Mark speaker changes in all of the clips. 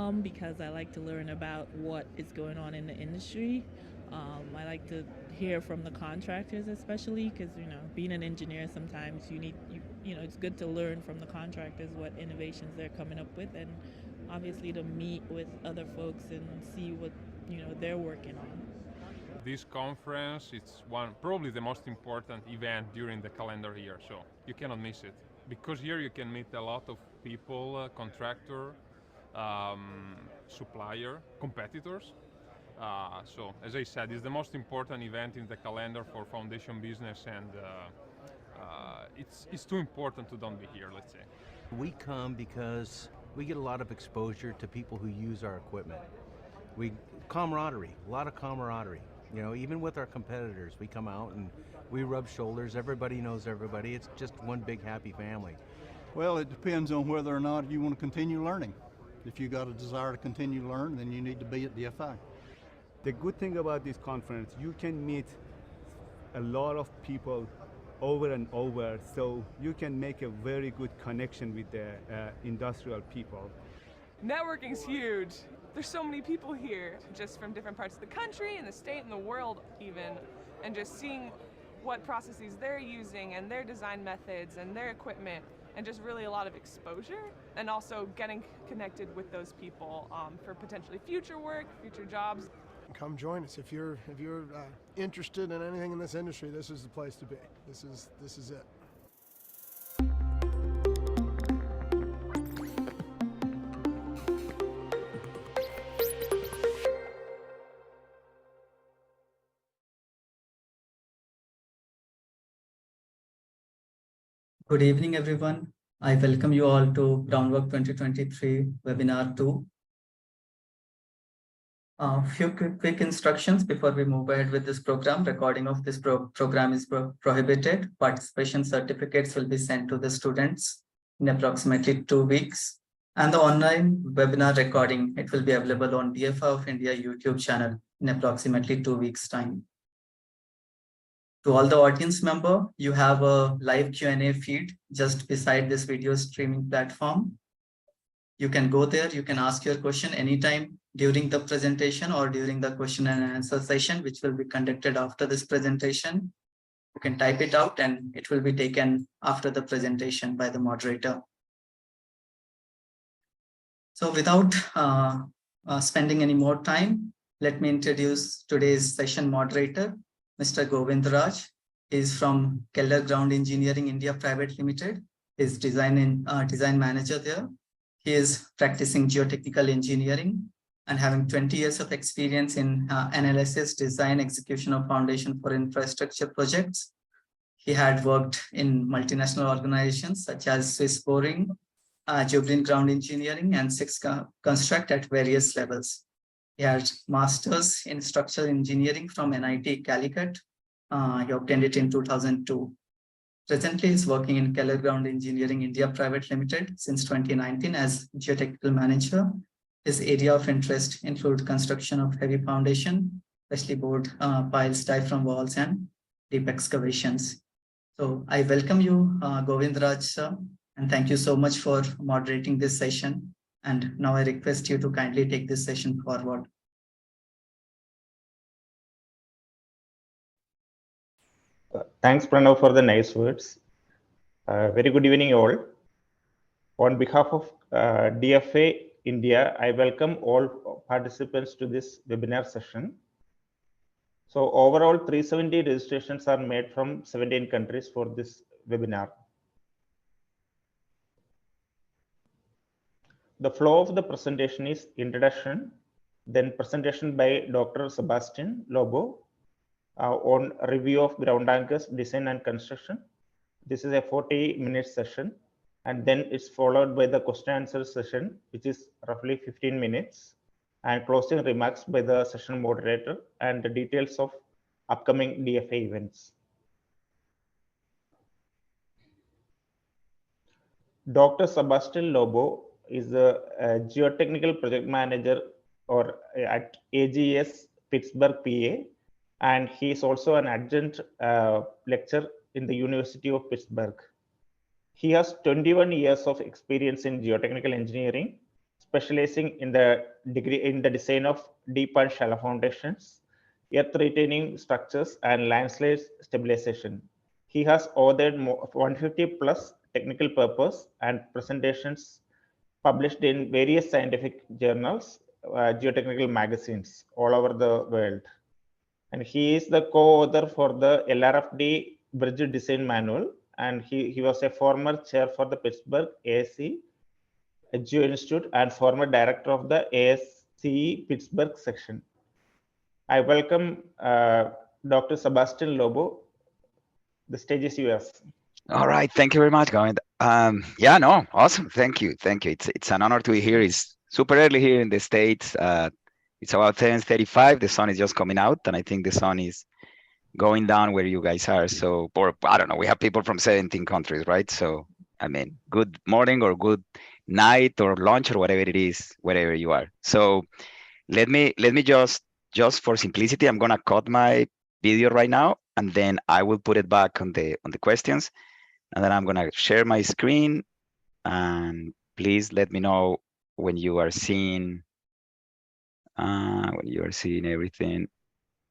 Speaker 1: come because I like to learn about what is going on in the industry. I like to hear from the contractors, especially because being an engineer, sometimes it's good to learn from the contractors what innovations they're coming up with, and obviously to meet with other folks and see what they're working on.
Speaker 2: This conference is probably the most important event during the calendar year, so you cannot miss it. Because here you can meet a lot of people, contractor, supplier, competitors. So as I said, it's the most important event in the calendar for foundation business, and it's too important to don't be here, let's say.
Speaker 3: We come because we get a lot of exposure to people who use our equipment. Camaraderie, a lot of camaraderie. Even with our competitors, we come out and we rub shoulders. Everybody knows everybody. It's just one big happy family.
Speaker 4: Well, it depends on whether or not you want to continue learning. If you got a desire to continue to learn, then you need to be at DFI.
Speaker 5: The good thing about this conference, you can meet a lot of people over and over, so you can make a very good connection with the industrial people.
Speaker 6: Networking's huge. There's so many people here, just from different parts of the country and the state and the world even, and just seeing what processes they're using and their design methods and their equipment, and just really a lot of exposure, and also getting connected with those people for potentially future work, future jobs.
Speaker 7: Come join us if you're interested in anything in this industry. This is the place to be. This is it.
Speaker 8: Good evening, everyone. I welcome you all to Groundwork 2023 Webinar 2. A few quick instructions before we move ahead with this program. Recording of this program is prohibited. Participation certificates will be sent to the students in approximately 2 weeks. And the online webinar recording, it will be available on DFII of India YouTube channel in approximately 2 weeks' time. To all the audience member, you have a live Q&A feed just beside this video streaming platform. You can go there, you can ask your question anytime during the presentation or during the question and answer session, which will be conducted after this presentation. You can type it out and it will be taken after the presentation by the moderator. So without spending any more time, let me introduce today's session moderator, Mr. Govindraj. Is from Keller Ground Engineering India Private Limited. Is design manager there. He is practicing geotechnical engineering and having 20 years of experience in analysis, design, execution of foundation for infrastructure projects. He had worked in multinational organizations such as Swiss Boring, Jubilant Ground Engineering, and Six Construct at various levels. He had masters in structural engineering from NIT Calicut. He obtained it in 2002. Presently, he is working in Keller Ground Engineering India Private Limited since 2019 as geotechnical manager. His area of interest include construction of heavy foundation, especially board piles, diaphragm walls, and deep excavations. So I welcome you, Govindraj sir, and thank you so much for moderating this session. And now I request you to kindly take this session forward.
Speaker 9: Thanks, Pranav, for the nice words. Very good evening, all. On behalf of DFII India, I welcome all participants to this webinar session. So overall, 370 registrations are made from 17 countries for this webinar. The flow of the presentation is introduction, then presentation by Dr. Sebastin, Lobo, on review of ground anchors, design and construction. This is a 40-minute session, and then it's followed by the question answer session, which is roughly 15 minutes, and closing remarks by the session moderator and the details of upcoming DFII events. Dr. Sebastin Lobo is a geotechnical project manager at AGS Pittsburgh, PA, and he is also an adjunct lecturer in the University of Pittsburgh. He has 21 years of experience in geotechnical engineering, specializing in the design of deep and shallow foundations, earth retaining structures, and landslide stabilization. He has authored 150 plus technical papers and presentations published in various scientific journals, geotechnical magazines all over the world. And he is the co-author for the LRFD Bridge Design Manual, and he was a former chair for the Pittsburgh ASC Geo Institute and former director of the ASCE Pittsburgh section. I welcome Dr. Sebastin Lobo. The stage is yours.
Speaker 10: All right, thank you very much, Govind. Yeah, no, awesome. Thank you. It's an honor to be here. It's super early here in the States. It's about 10:35. The sun is just coming out, and I think the sun is going down where you guys are. So, or I don't know, we have people from 17 countries, right? So, I mean, good morning or good night or lunch or whatever it is, wherever you are. So, let me just for simplicity, I'm gonna cut my video right now, and then I will put it back on the questions, and then I'm gonna share my screen, and please let me know when you are seeing everything.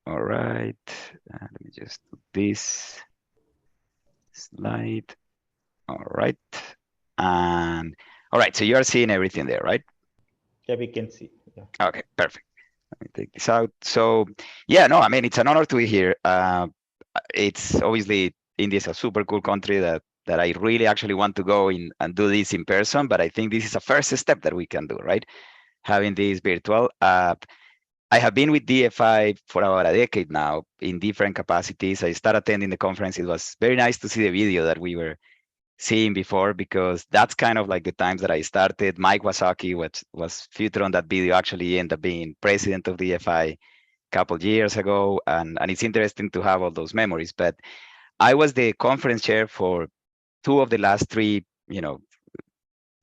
Speaker 10: All right, let me just do this slide. All right, and all right, so you are seeing everything there, right?
Speaker 9: Yeah, we can see. Yeah.
Speaker 10: Okay, perfect. Let me take this out. So yeah, no, I mean, it's an honor to be here. It's obviously India is a super cool country that I really actually want to go in and do this in person, but I think this is a first step that we can do, right? Having this virtual. I have been with DFII for about a decade now in different capacities. I started attending the conference. It was very nice to see the video that we were seeing before, because that's kind of like the times that I started. Mike Wasaki, which was featured on that video, actually ended up being president of DFII a couple of years ago. And it's interesting to have all those memories. But I was the conference chair for 2 of the last 3,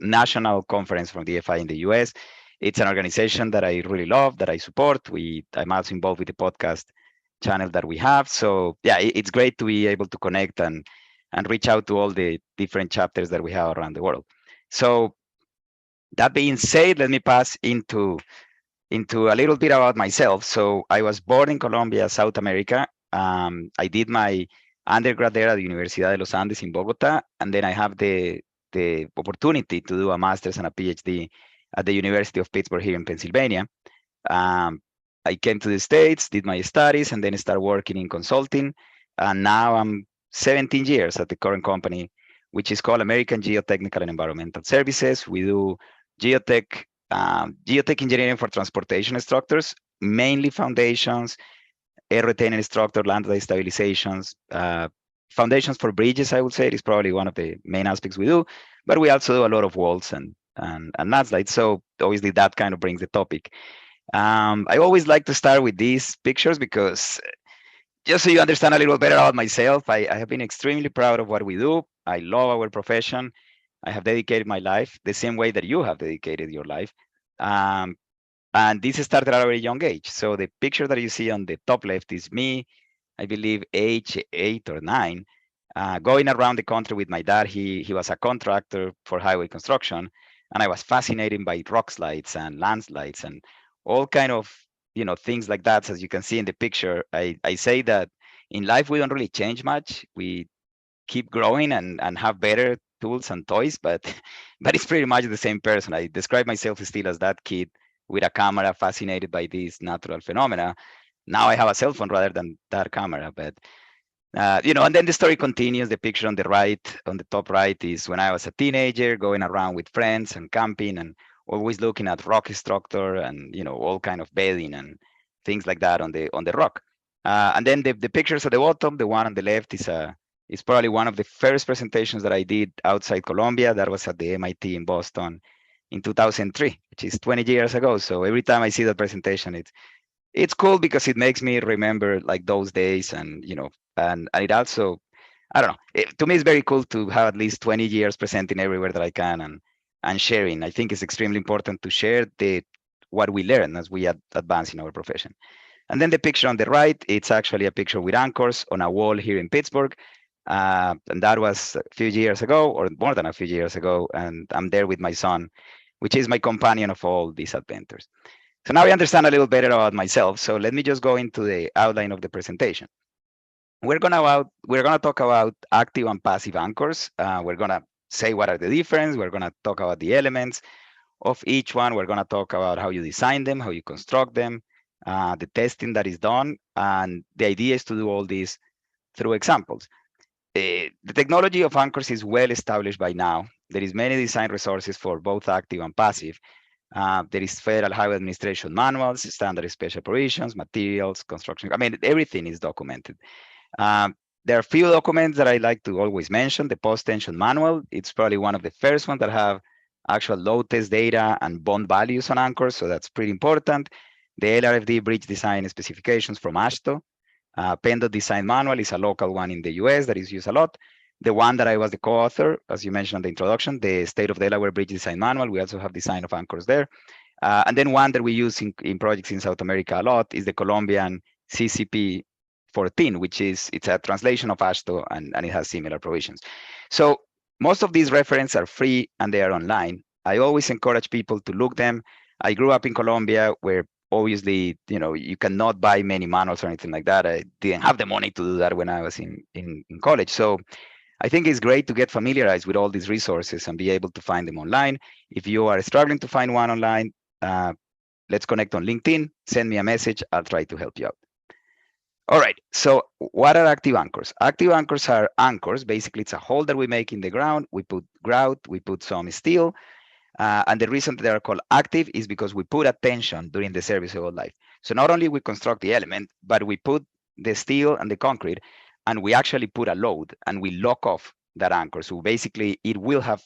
Speaker 10: national conference from DFII in the US. It's an organization that I really love, that I support. I'm also involved with the podcast channel that we have. So yeah, it's great to be able to connect and reach out to all the different chapters that we have around the world. So that being said, let me pass into a little bit about myself. So I was born in Colombia, South America. I did my undergrad there at the Universidad de los Andes in Bogota, and then I have the opportunity to do a master's and a PhD at the University of Pittsburgh here in Pennsylvania. I came to the States, did my studies, and then started working in consulting. And now I'm 17 years at the current company, which is called American Geotechnical and Environmental Services. We do geotech engineering for transportation structures, mainly foundations, air retaining structure, landslide stabilizations, foundations for bridges, I would say, is probably one of the main aspects we do. But we also do a lot of walls and landslides. So obviously that kind of brings the topic. I always like to start with these pictures because just so you understand a little better about myself, I have been extremely proud of what we do. I love our profession. I have dedicated my life the same way that you have dedicated your life. And this started at a very young age. So the picture that you see on the top left is me, I believe age 8 or 9, going around the country with my dad. He was a contractor for highway construction, and I was fascinated by rock slides and landslides and all kind of things like that. As you can see in the picture, I say that in life we don't really change much. We keep growing and have better tools and toys, but it's pretty much the same person. I describe myself still as that kid with a camera, fascinated by these natural phenomena. Now I have a cell phone rather than that camera, but and then the story continues. The picture on the right, on the top right, is when I was a teenager going around with friends and camping and always looking at rock structure and all kind of bedding and things like that on the rock. And then the pictures at the bottom, the one on the left is probably one of the first presentations that I did outside Colombia. That was at the MIT in Boston in 2003, which is 20 years ago. So every time I see that presentation, it's cool because it makes me remember like those days, and and it also, I don't know, to me it's very cool to have at least 20 years presenting everywhere that I can and sharing. I think it's extremely important to share what we learn as we advance in our profession. And then the picture on the right, it's actually a picture with anchors on a wall here in Pittsburgh. And that was a few years ago, or more than a few years ago. And I'm there with my son which is my companion of all these adventures. So now I understand a little better about myself. So let me just go into the outline of the presentation. We're gonna talk about active and passive anchors. We're gonna say what are the difference. We're gonna talk about the elements of each one. We're gonna talk about how you design them, how you construct them, the testing that is done, and the idea is to do all this through examples. The technology of anchors is well established by now. There is many design resources for both active and passive. There is Federal Highway Administration manuals, standard special provisions, materials, construction. I mean, everything is documented. There are a few documents that I like to always mention. The post-tension manual, it's probably one of the first ones that have actual load test data and bond values on anchors, so that's pretty important. The LRFD bridge design specifications from AASHTO. PennDOT design manual is a local one in the US that is used a lot. The one that I was the co-author, as you mentioned in the introduction, the State of Delaware Bridge Design Manual. We also have design of anchors there. And then one that we use in projects in South America a lot is the Colombian CCP 14, which is, it's a translation of AASHTO and it has similar provisions. So most of these references are free and they are online. I always encourage people to look them. I grew up in Colombia where obviously, you know, you cannot buy many manuals or anything like that. I didn't have the money to do that when I was in college. So I think it's great to get familiarized with all these resources and be able to find them online. If you are struggling to find one online, let's connect on LinkedIn, send me a message, I'll try to help you out. All right, so what are active anchors? Active anchors are anchors. Basically, it's a hole that we make in the ground. We put grout, we put some steel. And the reason they are called active is because we put a tension during the serviceable life. So not only we construct the element, but we put the steel and the concrete, and we actually put a load and we lock off that anchor. So basically it will have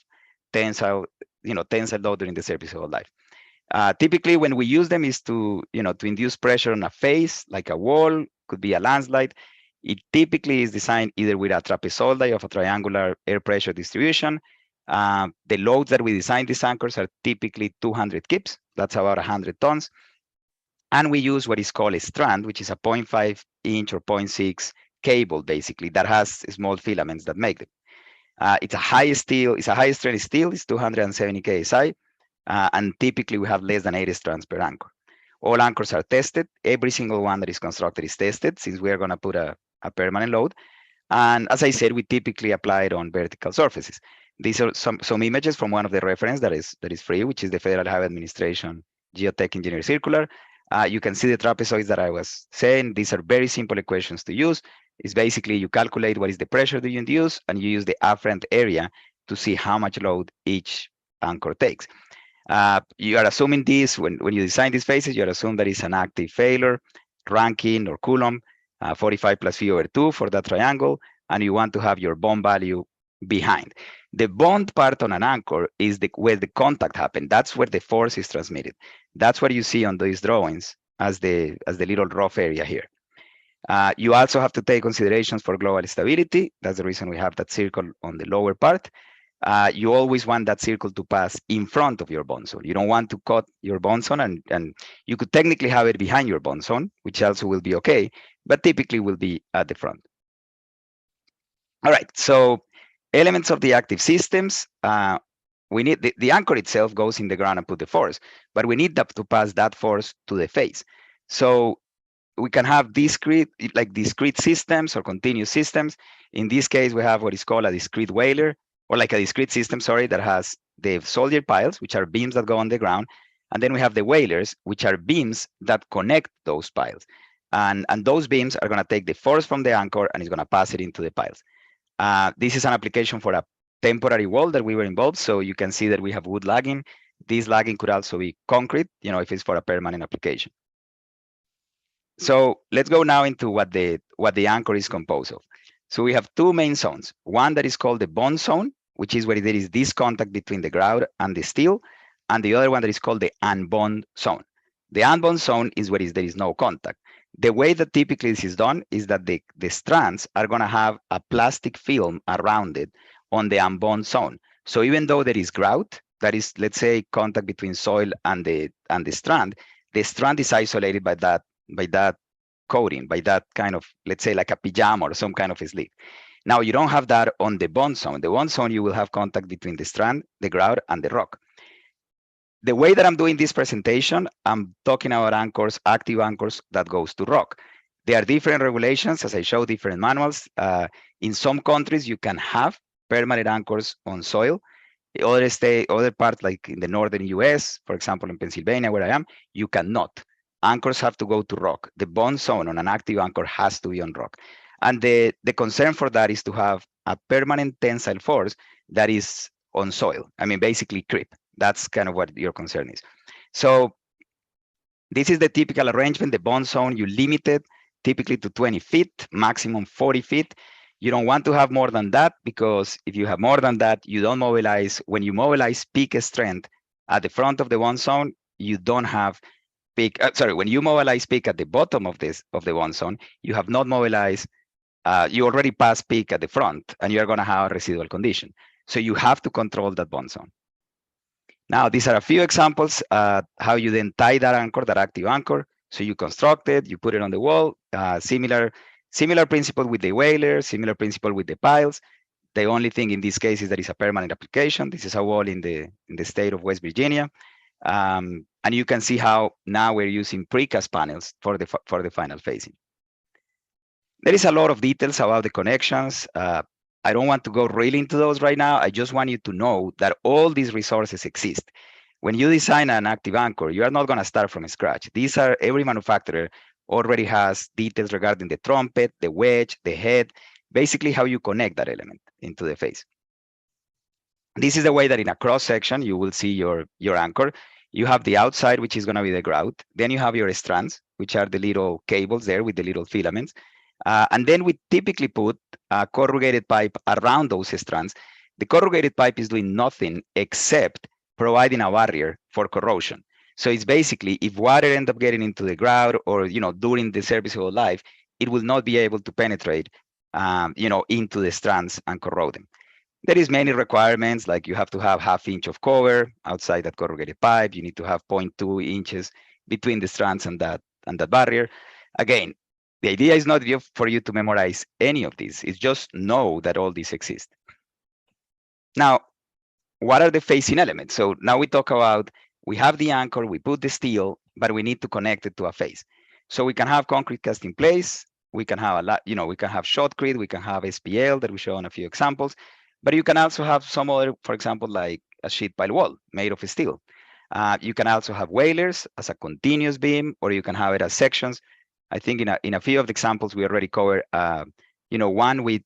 Speaker 10: tensile load during the serviceable life. Typically when we use them is to induce pressure on a face, like a wall, could be a landslide. It typically is designed either with a trapezoidal of a triangular air pressure distribution. The loads that we design these anchors are typically 200 kips. That's about 100 tons. And we use what is called a strand, which is a 0.5 inch or 0.6 cable, basically, that has small filaments that make them. It's a high strength steel, it's 270 KSI, and typically we have less than 80 strands per anchor. All anchors are tested. Every single one that is constructed is tested, since we are going to put a permanent load. And as I said, we typically apply it on vertical surfaces. These are some images from one of the reference that is free, which is the Federal Highway Administration Geotech Engineer Circular. You can see the trapezoids that I was saying. These are very simple equations to use. It's basically you calculate what is the pressure that you induce, and you use the afferent area to see how much load each anchor takes. You are assuming this, when you design these faces, you are assuming that it's an active failure, Rankine or Coulomb, 45 plus V over 2 for that triangle, and you want to have your bond value behind. The bond part on an anchor is where the contact happened. That's where the force is transmitted. That's what you see on these drawings as the little rough area here. You also have to take considerations for global stability. That's the reason we have that circle on the lower part. You always want that circle to pass in front of your bond zone. You don't want to cut your bond zone, and you could technically have it behind your bond zone, which also will be okay, but typically will be at the front. All right, so elements of the active systems. We need the anchor itself goes in the ground and put the force, but we need to pass that force to the face. So we can have discrete systems or continuous systems. In this case, we have what is called a discrete whaler, or like a discrete system, sorry, that has the soldier piles, which are beams that go on the ground. And then we have the whalers, which are beams that connect those piles. And those beams are going to take the force from the anchor and it's going to pass it into the piles. This is an application for a temporary wall that we were involved. So you can see that we have wood lagging. This lagging could also be concrete, if it's for a permanent application. So let's go now into what the anchor is composed of. So we have two main zones. One that is called the bond zone, which is where there is this contact between the grout and the steel, and the other one that is called the unbond zone. The unbond zone is where there is no contact. The way that typically this is done is that the strands are going to have a plastic film around it on the unbond zone. So even though there is grout, that is, let's say, contact between soil and the strand is isolated by that coating, by that kind of, let's say, like a pajama or some kind of a sleeve. Now, you don't have that on the bond zone. The bond zone, you will have contact between the strand, the grout, and the rock. the way that I'm doing this presentation, I'm talking about anchors, active anchors that goes to rock. There are different regulations, as I showed, different manuals. In some countries, you can have permanent anchors on soil. The other part, like in the northern US, for example, in Pennsylvania, where I am, you cannot. Anchors have to go to rock. The bond zone on an active anchor has to be on rock. And the concern for that is to have a permanent tensile force that is on soil. I mean, basically creep. That's kind of what your concern is. So this is the typical arrangement. The bond zone, you limit it typically to 20 feet, maximum 40 feet. You don't want to have more than that, because if you have more than that, you don't mobilize. When you mobilize peak strength at the front of the bond zone, you don't have peak. When you mobilize peak at the bottom of the bond zone, you have not mobilized. You already passed peak at the front, and you are going to have a residual condition. So you have to control that bond zone. Now, these are a few examples how you then tie that anchor, that active anchor. So you construct it, you put it on the wall. Similar principle with the whaler, similar principle with the piles. The only thing in this case is that it's a permanent application. This is a wall in the state of West Virginia. And you can see how now we're using precast panels for the final facing. There is a lot of details about the connections. I don't want to go really into those right now. I just want you to know that all these resources exist. When you design an active anchor, you are not going to start from scratch. Every manufacturer already has details regarding the trumpet, the wedge, the head, basically how you connect that element into the face. This is the way that in a cross section, you will see your anchor. You have the outside, which is going to be the grout. Then you have your strands, which are the little cables there with the little filaments. And then we typically put a corrugated pipe around those strands. The corrugated pipe is doing nothing except providing a barrier for corrosion. So it's basically, if water ends up getting into the grout or during the serviceable life, it will not be able to penetrate into the strands and corrode them. There is many requirements, like you have to have ½ inch of cover outside that corrugated pipe. You need to have 0.2 inches between the strands and that barrier. Again, the idea is not for you to memorize any of these. It's just know that all these exist. Now, what are the facing elements? So now we talk about, we have the anchor, we put the steel, but we need to connect it to a face. So we can have concrete cast in place. We can have we can have shotcrete, we can have SPL that we show on a few examples, but you can also have some other, for example, like a sheet pile wall made of steel. You can also have whalers as a continuous beam, or you can have it as sections. I think in a few of the examples we already covered, one with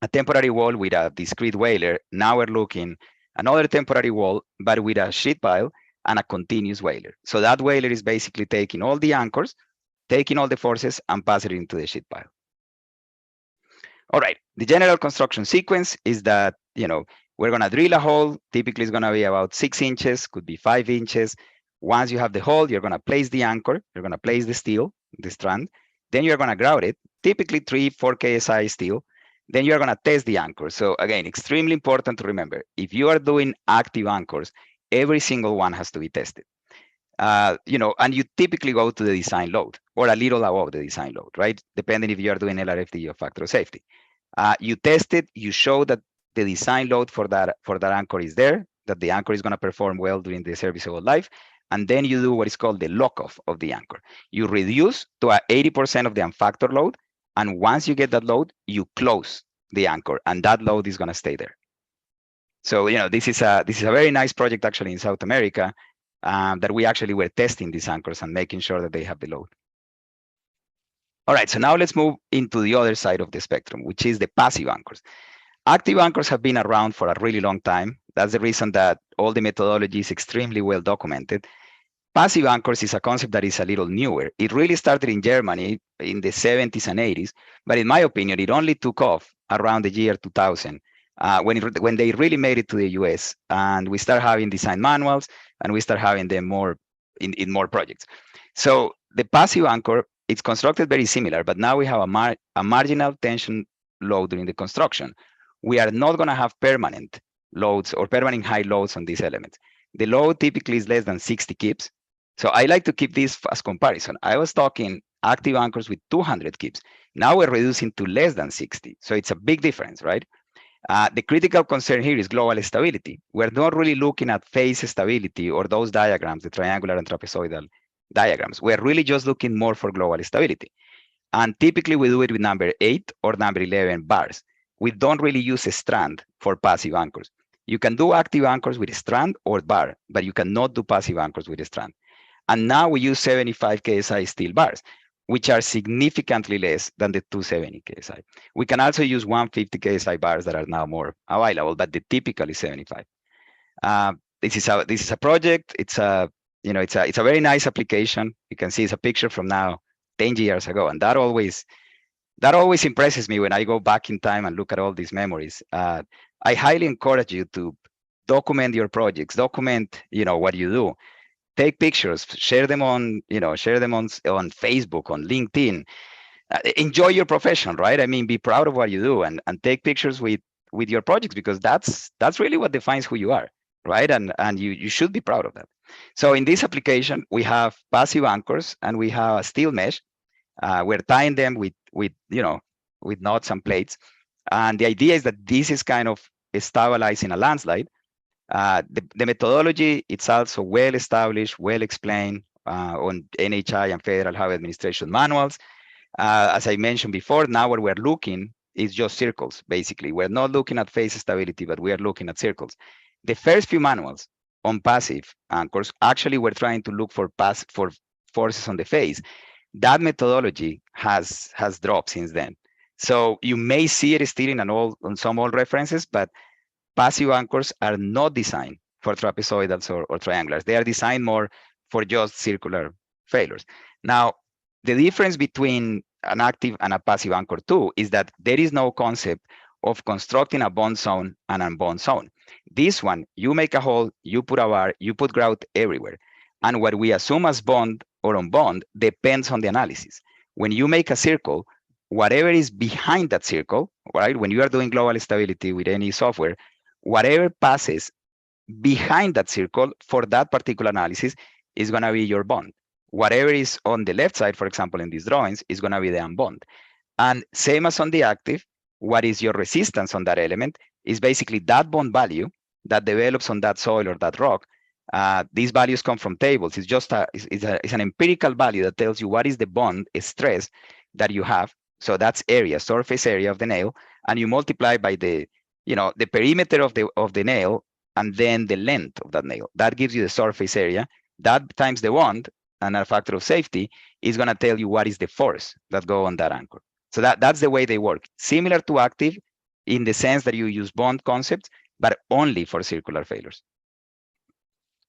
Speaker 10: a temporary wall with a discrete whaler. Now we're looking another temporary wall, but with a sheet pile and a continuous whaler. So that whaler is basically taking all the anchors, taking all the forces, and passing it into the sheet pile. All right, the general construction sequence is that, we're gonna drill a hole. Typically it's gonna be about 6 inches, could be 5 inches. Once you have the hole, you're gonna place the anchor, you're gonna place the steel, the strand, then you're gonna grout it, typically 3-4 KSI steel. Then you're gonna test the anchor. So again, extremely important to remember, if you are doing active anchors, every single one has to be tested. And you typically go to the design load or a little above the design load, right? Depending if you are doing LRFD or factor of safety. You test it, you show that the design load for that anchor is there, that the anchor is going to perform well during the serviceable life, and then you do what is called the lock-off of the anchor. You reduce to 80% of the unfactor load, and once you get that load, you close the anchor, and that load is going to stay there. So this is a very nice project actually in South America, that we actually were testing these anchors and making sure that they have the load. All right, so now let's move into the other side of the spectrum, which is the passive anchors. Active anchors have been around for a really long time. That's the reason that all the methodology is extremely well documented. Passive anchors is a concept that is a little newer. It really started in Germany in the 70s and 80s, but in my opinion, it only took off around the year 2000 when they really made it to the US, and we start having design manuals and we start having them more in more projects. So the passive anchor, it's constructed very similar, but now we have a marginal tension load during the construction. We are not going to have permanent loads or permanent high loads on these elements. The load typically is less than 60 kips. So I like to keep this as comparison. I was talking active anchors with 200 kips. Now we're reducing to less than 60. So it's a big difference, right? The critical concern here is global stability. We're not really looking at phase stability or those diagrams, the triangular and trapezoidal diagrams. We're really just looking more for global stability. And typically we do it with number 8 or number 11 bars. We don't really use a strand for passive anchors. You can do active anchors with a strand or bar, but you cannot do passive anchors with a strand. And now we use 75 KSI steel bars, which are significantly less than the 270 KSI. We can also use 150 KSI bars that are now more available, but the typical is 75. This is a project. It's a very nice application. You can see it's a picture from now 10 years ago, and that always impresses me when I go back in time and look at all these memories. I highly encourage you to document your projects, document what you do. Take pictures, share them on Facebook, on LinkedIn. Enjoy your profession, right? I mean, be proud of what you do and take pictures with your projects, because that's really what defines who you are, right? And you should be proud of that. So in this application, we have passive anchors and we have a steel mesh. We're tying them with knots and plates. And the idea is that this is kind of stabilizing a landslide. The methodology, it's also well established, well explained on NHI and Federal Highway Administration manuals. As I mentioned before, now what we're looking is just circles, basically. We're not looking at phase stability, but we are looking at circles. The first few manuals on passive anchors, actually we're trying to look for forces on the phase. That methodology has dropped since then. So you may see it still on some old references, but passive anchors are not designed for trapezoidals or triangulars. They are designed more for just circular failures. Now, the difference between an active and a passive anchor too is that there is no concept of constructing a bond zone and an unbond zone. This one, you make a hole, you put a bar, you put grout everywhere. And what we assume as bond or unbond depends on the analysis. When you make a circle, whatever is behind that circle, right? When you are doing global stability with any software, whatever passes behind that circle for that particular analysis is going to be your bond. Whatever is on the left side, for example, in these drawings, is going to be the unbond. And same as on the active, what is your resistance on that element is basically that bond value that develops on that soil or that rock. These values come from tables. It's just it's an empirical value that tells you what is the bond stress that you have. So that's area, surface area of the nail, and you multiply by the perimeter of the nail and then the length of that nail. That gives you the surface area. That times the bond and a factor of safety is going to tell you what is the force that go on that anchor. So that's the way they work. Similar to active in the sense that you use bond concepts, but only for circular failures.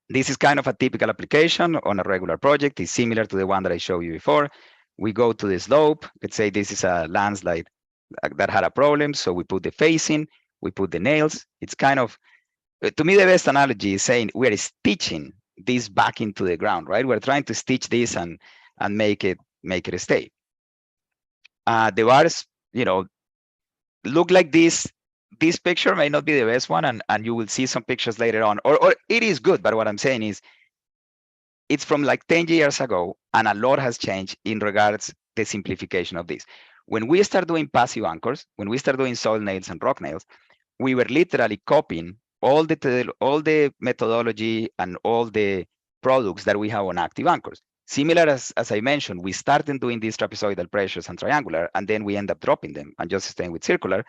Speaker 10: This is kind of a typical application on a regular project. It's similar to the one that I showed you before. We go to the slope. Let's say this is a landslide that had a problem. So we put the facing, we put the nails. It's kind of, to me, the best analogy is saying we're stitching this back into the ground, right? We're trying to stitch this and make it stay. The bars, look like this. This picture may not be the best one, and you will see some pictures later on, or it is good, but what I'm saying is it's from like 10 years ago, and a lot has changed in regards the simplification of this. When we start doing passive anchors, when we start doing soil nails and rock nails, we were literally copying all the methodology and all the products that we have on active anchors. Similar as I mentioned, we started doing these trapezoidal pressures and triangular, and then we end up dropping them and just staying with circular.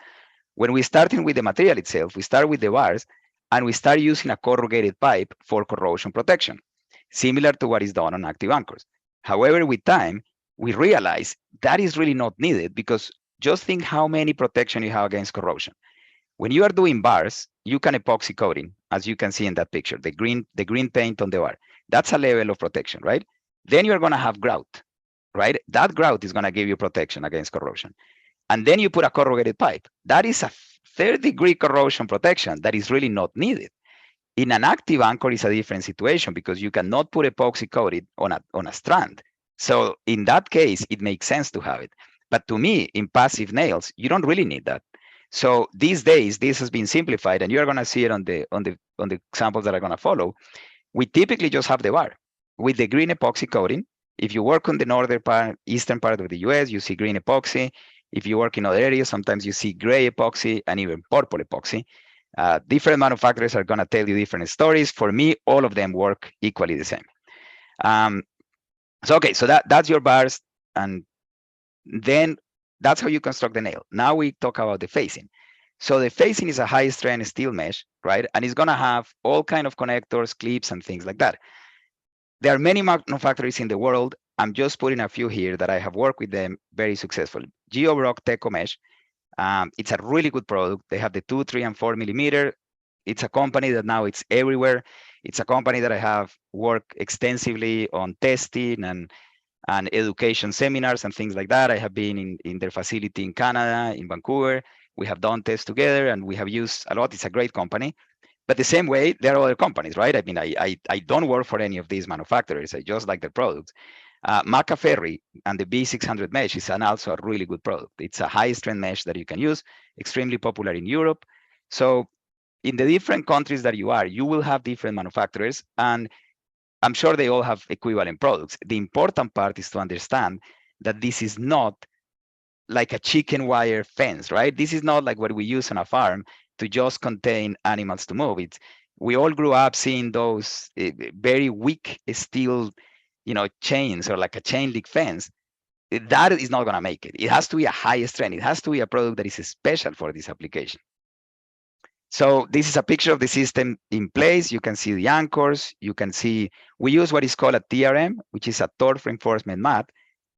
Speaker 10: When we started with the material itself, we start with the bars, and we start using a corrugated pipe for corrosion protection, similar to what is done on active anchors. However, with time, we realize that is really not needed, because just think how many protection you have against corrosion. When you are doing bars, you can epoxy coating, as you can see in that picture, the green paint on the bar. That's a level of protection, right? Then you're going to have grout, right? That grout is going to give you protection against corrosion. And then you put a corrugated pipe. That is a third-degree corrosion protection that is really not needed. In an active anchor, it's a different situation, because you cannot put epoxy coated on a strand. So in that case, it makes sense to have it. But to me, in passive nails, you don't really need that. So these days, this has been simplified, and you're going to see it on the examples that are going to follow. We typically just have the bar with the green epoxy coating. If you work on the northern part, eastern part of the US, you see green epoxy. If you work in other areas, sometimes you see gray epoxy and even purple epoxy. Different manufacturers are going to tell you different stories. For me, all of them work equally the same. So that's your bars, and then that's how you construct the nail. Now we talk about the facing. So the facing is a high strength steel mesh, right? And it's going to have all kind of connectors, clips, and things like that. There are many manufacturers in the world. I'm just putting a few here that I have worked with them very successful. Geotechnical Teco Mesh. It's a really good product. They have the 2, 3, and 4 millimeter. It's a company that now it's everywhere. It's a company that I have worked extensively on testing and education seminars and things like that. I have been in their facility in Canada, in Vancouver. We have done tests together and we have used a lot. It's a great company. But the same way, there are other companies, right? I mean, I don't work for any of these manufacturers. I just like their products. Macaferri and the B600 mesh is also a really good product. It's a high strength mesh that you can use, extremely popular in Europe. So in the different countries that you are, you will have different manufacturers, and I'm sure they all have equivalent products. The important part is to understand that this is not like a chicken wire fence, right? This is not like what we use on a farm to just contain animals to move. We all grew up seeing those very weak steel, chains, or like a chain link fence. That is not going to make it. It has to be a high strength. It has to be a product that is special for this application. So this is a picture of the system in place. You can see the anchors. You can see we use what is called a TRM, which is a torque reinforcement mat.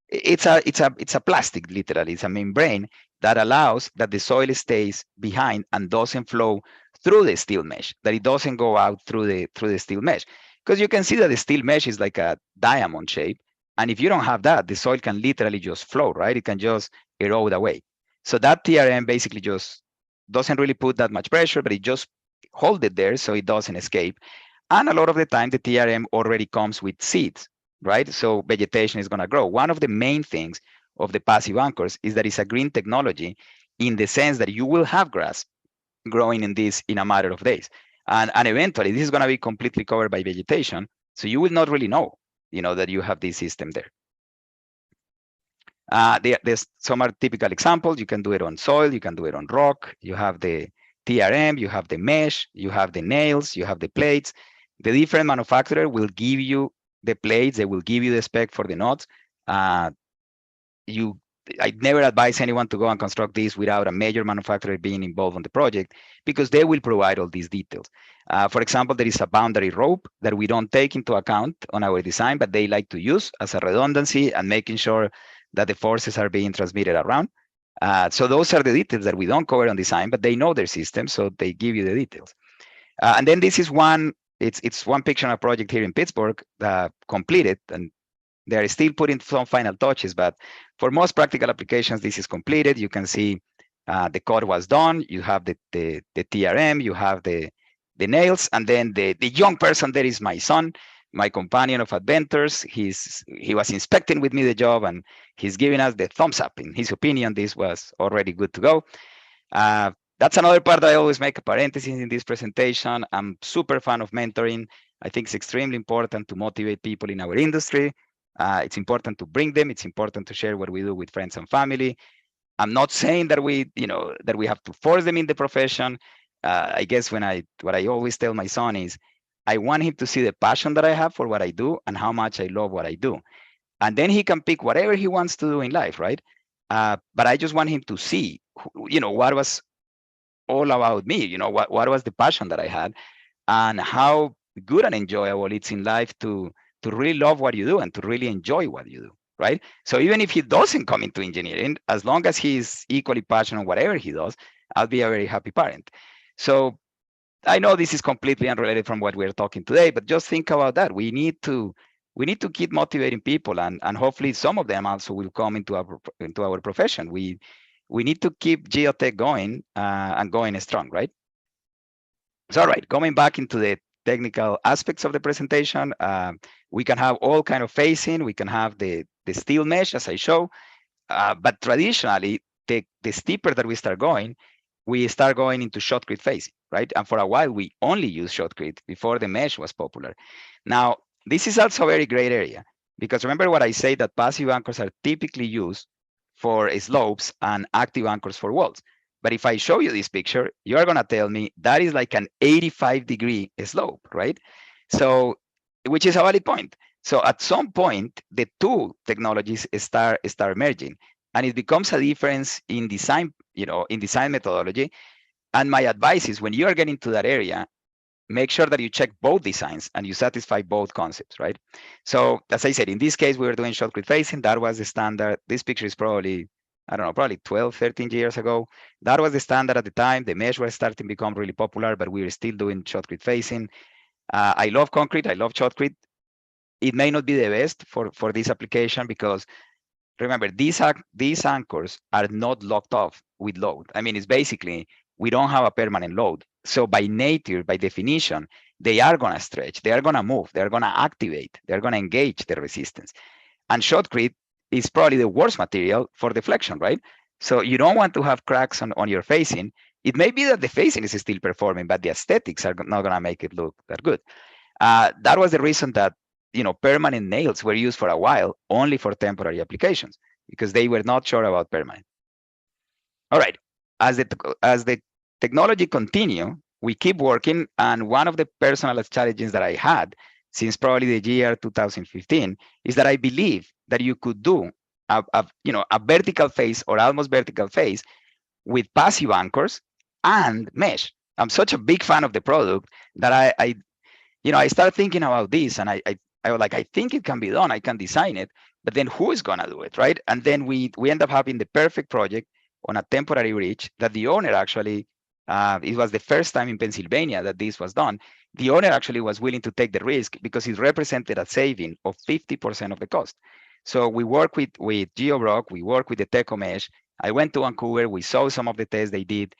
Speaker 10: It's a plastic, literally. It's a membrane that allows that the soil stays behind and doesn't flow through the steel mesh, that it doesn't go out through the steel mesh. Because you can see that the steel mesh is like a diamond shape. And if you don't have that, the soil can literally just flow, right? It can just erode away. So that TRM basically just doesn't really put that much pressure, but it just hold it there so it doesn't escape. And a lot of the time, the TRM already comes with seeds, right? So vegetation is going to grow. One of the main things of the passive anchors is that it's a green technology in the sense that you will have grass growing in this in a matter of days. And eventually, this is going to be completely covered by vegetation. So you will not really know, that you have this system there. There's some are typical examples. You can do it on soil. You can do it on rock. You have the TRM. You have the mesh. You have the nails. You have the plates. The different manufacturer will give you the plates. They will give you the spec for the nuts. I never advise anyone to go and construct this without a major manufacturer being involved on the project, because they will provide all these details. For example, there is a boundary rope that we don't take into account on our design, but they like to use as a redundancy and making sure that the forces are being transmitted around. So those are the details that we don't cover on design, but they know their system, so they give you the details. And then this is it's one picture of a project here in Pittsburgh completed, and they're still putting some final touches, but for most practical applications, this is completed. You can see the code was done. You have the TRM, you have the nails, and then the young person there is my son, my companion of adventures. He was inspecting with me the job, and he's giving us the thumbs up. In his opinion, this was already good to go. That's another part that I always make a parenthesis in this presentation. I'm super fan of mentoring. I think it's extremely important to motivate people in our industry. It's important to bring them. It's important to share what we do with friends and family. I'm not saying that we have to force them in the profession. I guess what I always tell my son is, I want him to see the passion that I have for what I do and how much I love what I do. And then he can pick whatever he wants to do in life, right? But I just want him to see, what was all about me, what was the passion that I had, and how good and enjoyable it's in life to really love what you do and to really enjoy what you do, right? So even if he doesn't come into engineering, as long as he's equally passionate on whatever he does, I'll be a very happy parent. So I know this is completely unrelated from what we're talking today, but just think about that. We need to keep motivating people, and hopefully some of them also will come into our profession. We need to keep geotech going and going strong, right? So, all right, going back into the technical aspects of the presentation, we can have all kind of facing. We can have the steel mesh, as I show, but traditionally, the steeper that we start going into shotcrete facing, right? And for a while, we only use shotcrete before the mesh was popular. Now, this is also a very great area, because remember what I say, that passive anchors are typically used for slopes and active anchors for walls. But if I show you this picture, you're going to tell me that is like an 85-degree slope, right? So, which is a valid point. So at some point, the two technologies start merging, and it becomes a difference in design, in design methodology. And my advice is when you are getting to that area, make sure that you check both designs and you satisfy both concepts, right? So as I said, in this case, we were doing shotcrete facing. That was the standard. This picture is probably, I don't know, probably 12, 13 years ago. That was the standard at the time. The mesh was starting to become really popular, but we were still doing shotcrete facing. I love concrete. I love shotcrete. It may not be the best for this application because remember, these anchors are not locked off with load. I mean, it's basically, we don't have a permanent load. So by nature, by definition, they are going to stretch, they are going to move, they're going to activate, they're going to engage the resistance. And shotcrete is probably the worst material for deflection, right? So you don't want to have cracks on your facing. It may be that the facing is still performing, but the aesthetics are not going to make it look that good. That was the reason that permanent nails were used for a while only for temporary applications because they were not sure about permanent. All right, as the technology continue, we keep working, and one of the personal challenges that I had since probably the year 2015 is that I believe that you could do a vertical face or almost vertical face with passive anchors and mesh. I'm such a big fan of the product that I started thinking about this, and I was like, I think it can be done. I can design it, but then who is gonna do it, right? And then we end up having the perfect project on a temporary bridge that the owner actually, it was the first time in Pennsylvania that this was done. The owner actually was willing to take the risk because it represented a saving of 50% of the cost. So we work with GeoBrock, we work with the Teco Mesh. I went to Vancouver, we saw some of the tests they did.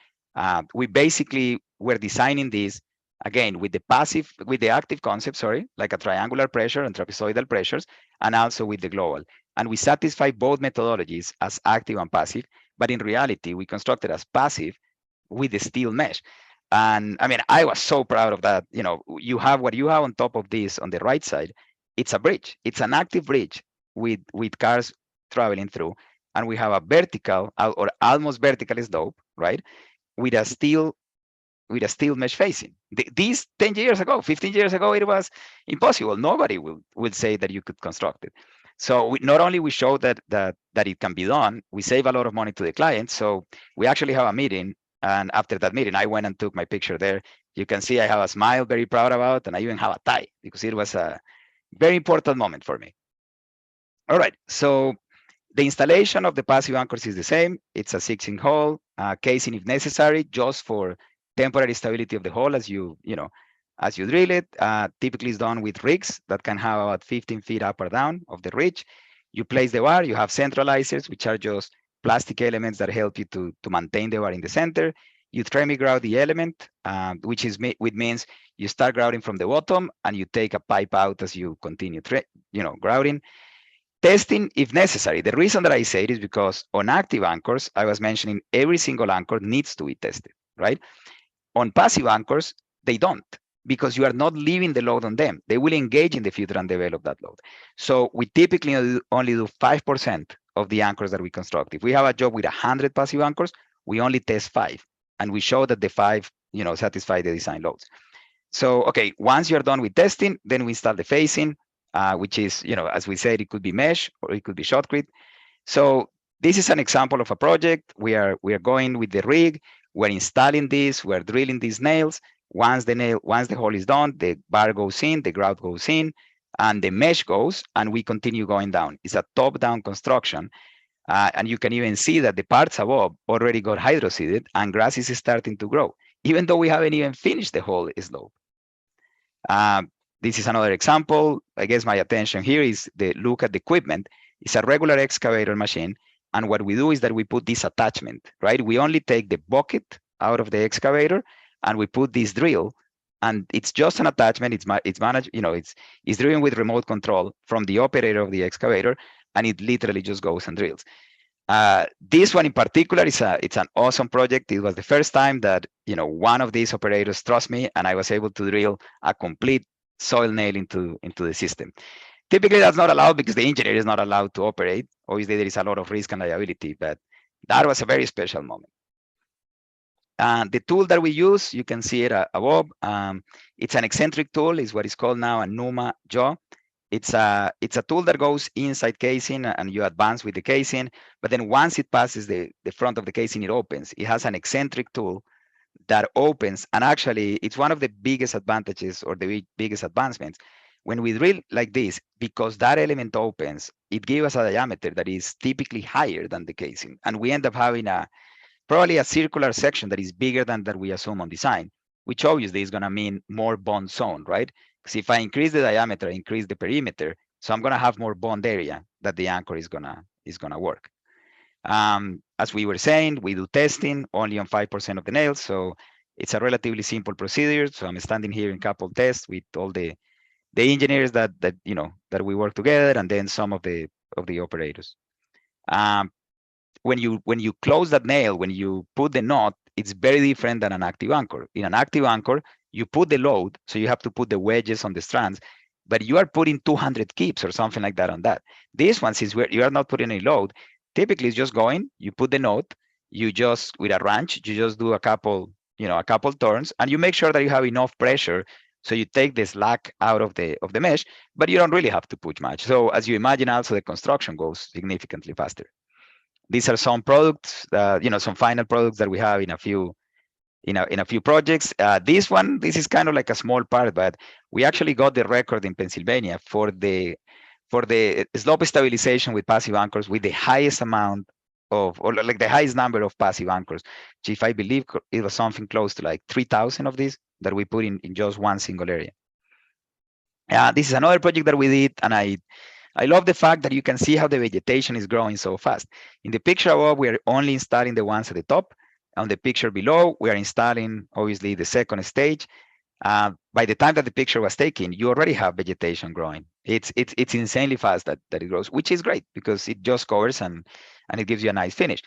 Speaker 10: We basically were designing this again with the active concept, sorry, like a triangular pressure and trapezoidal pressures, and also with the global. And we satisfy both methodologies as active and passive, but in reality, we constructed as passive with the steel mesh. And I mean, I was so proud of that. You have what you have on top of this on the right side. It's a bridge. It's an active bridge with cars traveling through. And we have a vertical or almost vertical slope, right? With a steel mesh facing. These 10 years ago, 15 years ago, it was impossible. Nobody would say that you could construct it. So not only we show that it can be done, we save a lot of money to the client. So we actually have a meeting, and after that meeting, I went and took my picture there. You can see I have a smile, very proud about, and I even have a tie because it was a very important moment for me. All right, so the installation of the passive anchors is the same. It's a 6-inch hole, casing if necessary, just for temporary stability of the hole as you drill it. Typically it's done with rigs that can have about 15 feet up or down of the ridge. You place the bar, you have centralizers, which are just plastic elements that help you to maintain the bar in the center. You tremi-grout the element, which means you start grouting from the bottom and you take a pipe out as you continue grouting. Testing if necessary. The reason that I say it is because on active anchors, I was mentioning every single anchor needs to be tested, right? On passive anchors, they don't, because you are not leaving the load on them. They will engage in the future and develop that load. So we typically only do 5% of the anchors that we construct. If we have a job with 100 passive anchors, we only test 5, and we show that the 5, satisfy the design loads. So, okay, once you're done with testing, then we install the facing, which is, as we said, it could be mesh or it could be shotcrete. So this is an example of a project. We are going with the rig. We're installing this. We're drilling these nails. Once the hole is done, the bar goes in, the grout goes in, and the mesh goes, and we continue going down. It's a top-down construction, and you can even see that the parts above already got hydroseeded, and grass is starting to grow, even though we haven't even finished the whole slope. This is another example. I guess my attention here is the look at the equipment. It's a regular excavator machine. And what we do is that we put this attachment, right? We only take the bucket out of the excavator and we put this drill, and it's just an attachment. It's managed, it's driven with remote control from the operator of the excavator, and it literally just goes and drills. This one in particular it's an awesome project. It was the first time that one of these operators trust me, and I was able to drill a complete soil nail into the system. Typically, that's not allowed because the engineer is not allowed to operate Obviously, there is a lot of risk and liability, but that was a very special moment. And the tool that we use, you can see it above. It's an eccentric tool. It's what is called now a NUMA jaw. It's a tool that goes inside casing and you advance with the casing. But then once it passes the front of the casing, it opens. It has an eccentric tool that opens. And actually, it's one of the biggest advantages or the biggest advancements. When we drill like this, because that element opens, it gives us a diameter that is typically higher than the casing. And we end up having probably a circular section that is bigger than that we assume on design, which obviously is going to mean more bond zone, right? Because if I increase the diameter, I increase the perimeter, so I'm going to have more bond area that the anchor is gonna work. As we were saying, we do testing only on 5% of the nails, so it's a relatively simple procedure. So I'm standing here in couple tests with all the engineers that we work together, and then some of the operators. When you close that nail, when you put the knot, it's very different than an active anchor. In an active anchor, you put the load, so you have to put the wedges on the strands, but you are putting 200 kips or something like that on that. This one, since you are not putting any load, typically it's just going, you put the knot, you just, with a wrench, you just do a couple turns, and you make sure that you have enough pressure so you take the slack out of the mesh, but you don't really have to push much. So as you imagine, also the construction goes significantly faster. These are some products, some final products that we have in a few projects. This is kind of like a small part, but we actually got the record in Pennsylvania for the slope stabilization with passive anchors with the highest amount of, or like the highest number of passive anchors, which if I believe it was something close to like 3,000 of these that we put in just one single area. This is another project that we did, and I love the fact that you can see how the vegetation is growing so fast. In the picture above, we are only installing the ones at the top. On the picture below, we are installing, obviously, the second stage. By the time that the picture was taken, you already have vegetation growing. It's insanely fast that it grows, which is great because it just covers and it gives you a nice finish.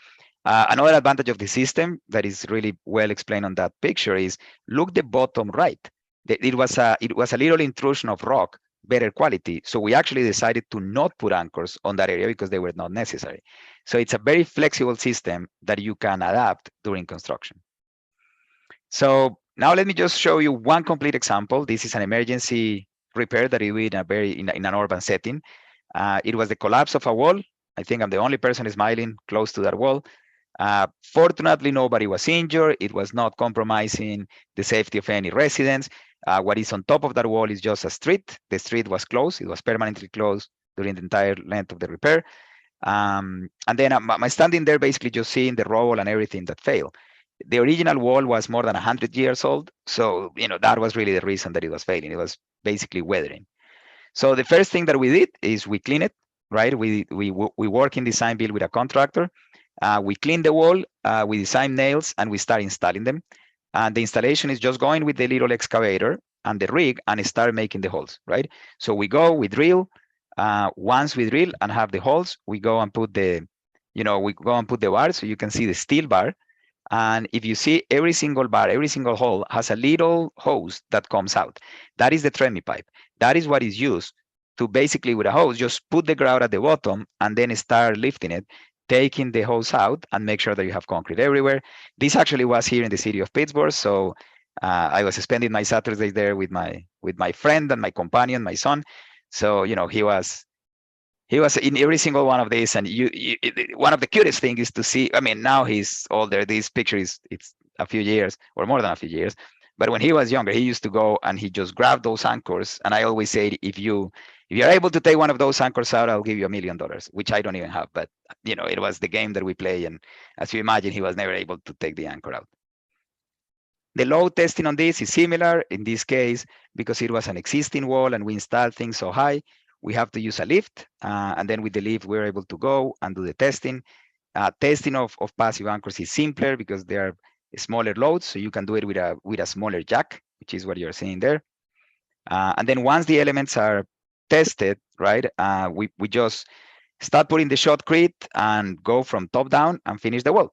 Speaker 10: Another advantage of the system that is really well explained on that picture is, look the bottom right. It was a little intrusion of rock, better quality. So we actually decided to not put anchors on that area because they were not necessary. So it's a very flexible system that you can adapt during construction. So now let me just show you one complete example. This is an emergency repair that we did in an urban setting. It was the collapse of a wall. I think I'm the only person smiling close to that wall. Fortunately, nobody was injured. It was not compromising the safety of any residents. What is on top of that wall is just a street. The street was closed. It was permanently closed during the entire length of the repair. And then I'm standing there basically just seeing the rubble and everything that failed. The original wall was more than 100 years old. So, that was really the reason that it was failing. It was basically weathering. So the first thing that we did is we clean it, right? We work in design build with a contractor. We clean the wall, we design nails, and we start installing them. And the installation is just going with the little excavator and the rig and start making the holes, right? So we drill. Once we drill and have the holes, we go and put the bar, so you can see the steel bar. And if you see, every single bar, every single hole has a little hose that comes out. That is the tremie pipe. That is what is used to basically, with a hose, just put the grout at the bottom and then start lifting it, taking the hose out and make sure that you have concrete everywhere. This actually was here in the city of Pittsburgh. So I was spending my Saturdays there with my friend and my companion, my son. So, he was in every single one of these. And one of the cutest things is to see, now he's older. This picture it's a few years or more than a few years. But when he was younger, he used to go and he just grabbed those anchors. And I always say, if you're able to take one of those anchors out, I'll give you $1 million, which I don't even have. But, it was the game that we play. And as you imagine, he was never able to take the anchor out. The load testing on this is similar. In this case, because it was an existing wall and we installed things so high, we have to use a lift. And then with the lift, we're able to go and do the testing. Testing of passive anchors is simpler because they are smaller loads. So you can do it with a smaller jack, which is what you're seeing there. And then once the elements are tested, right, we just start putting the shotcrete and go from top down and finish the wall.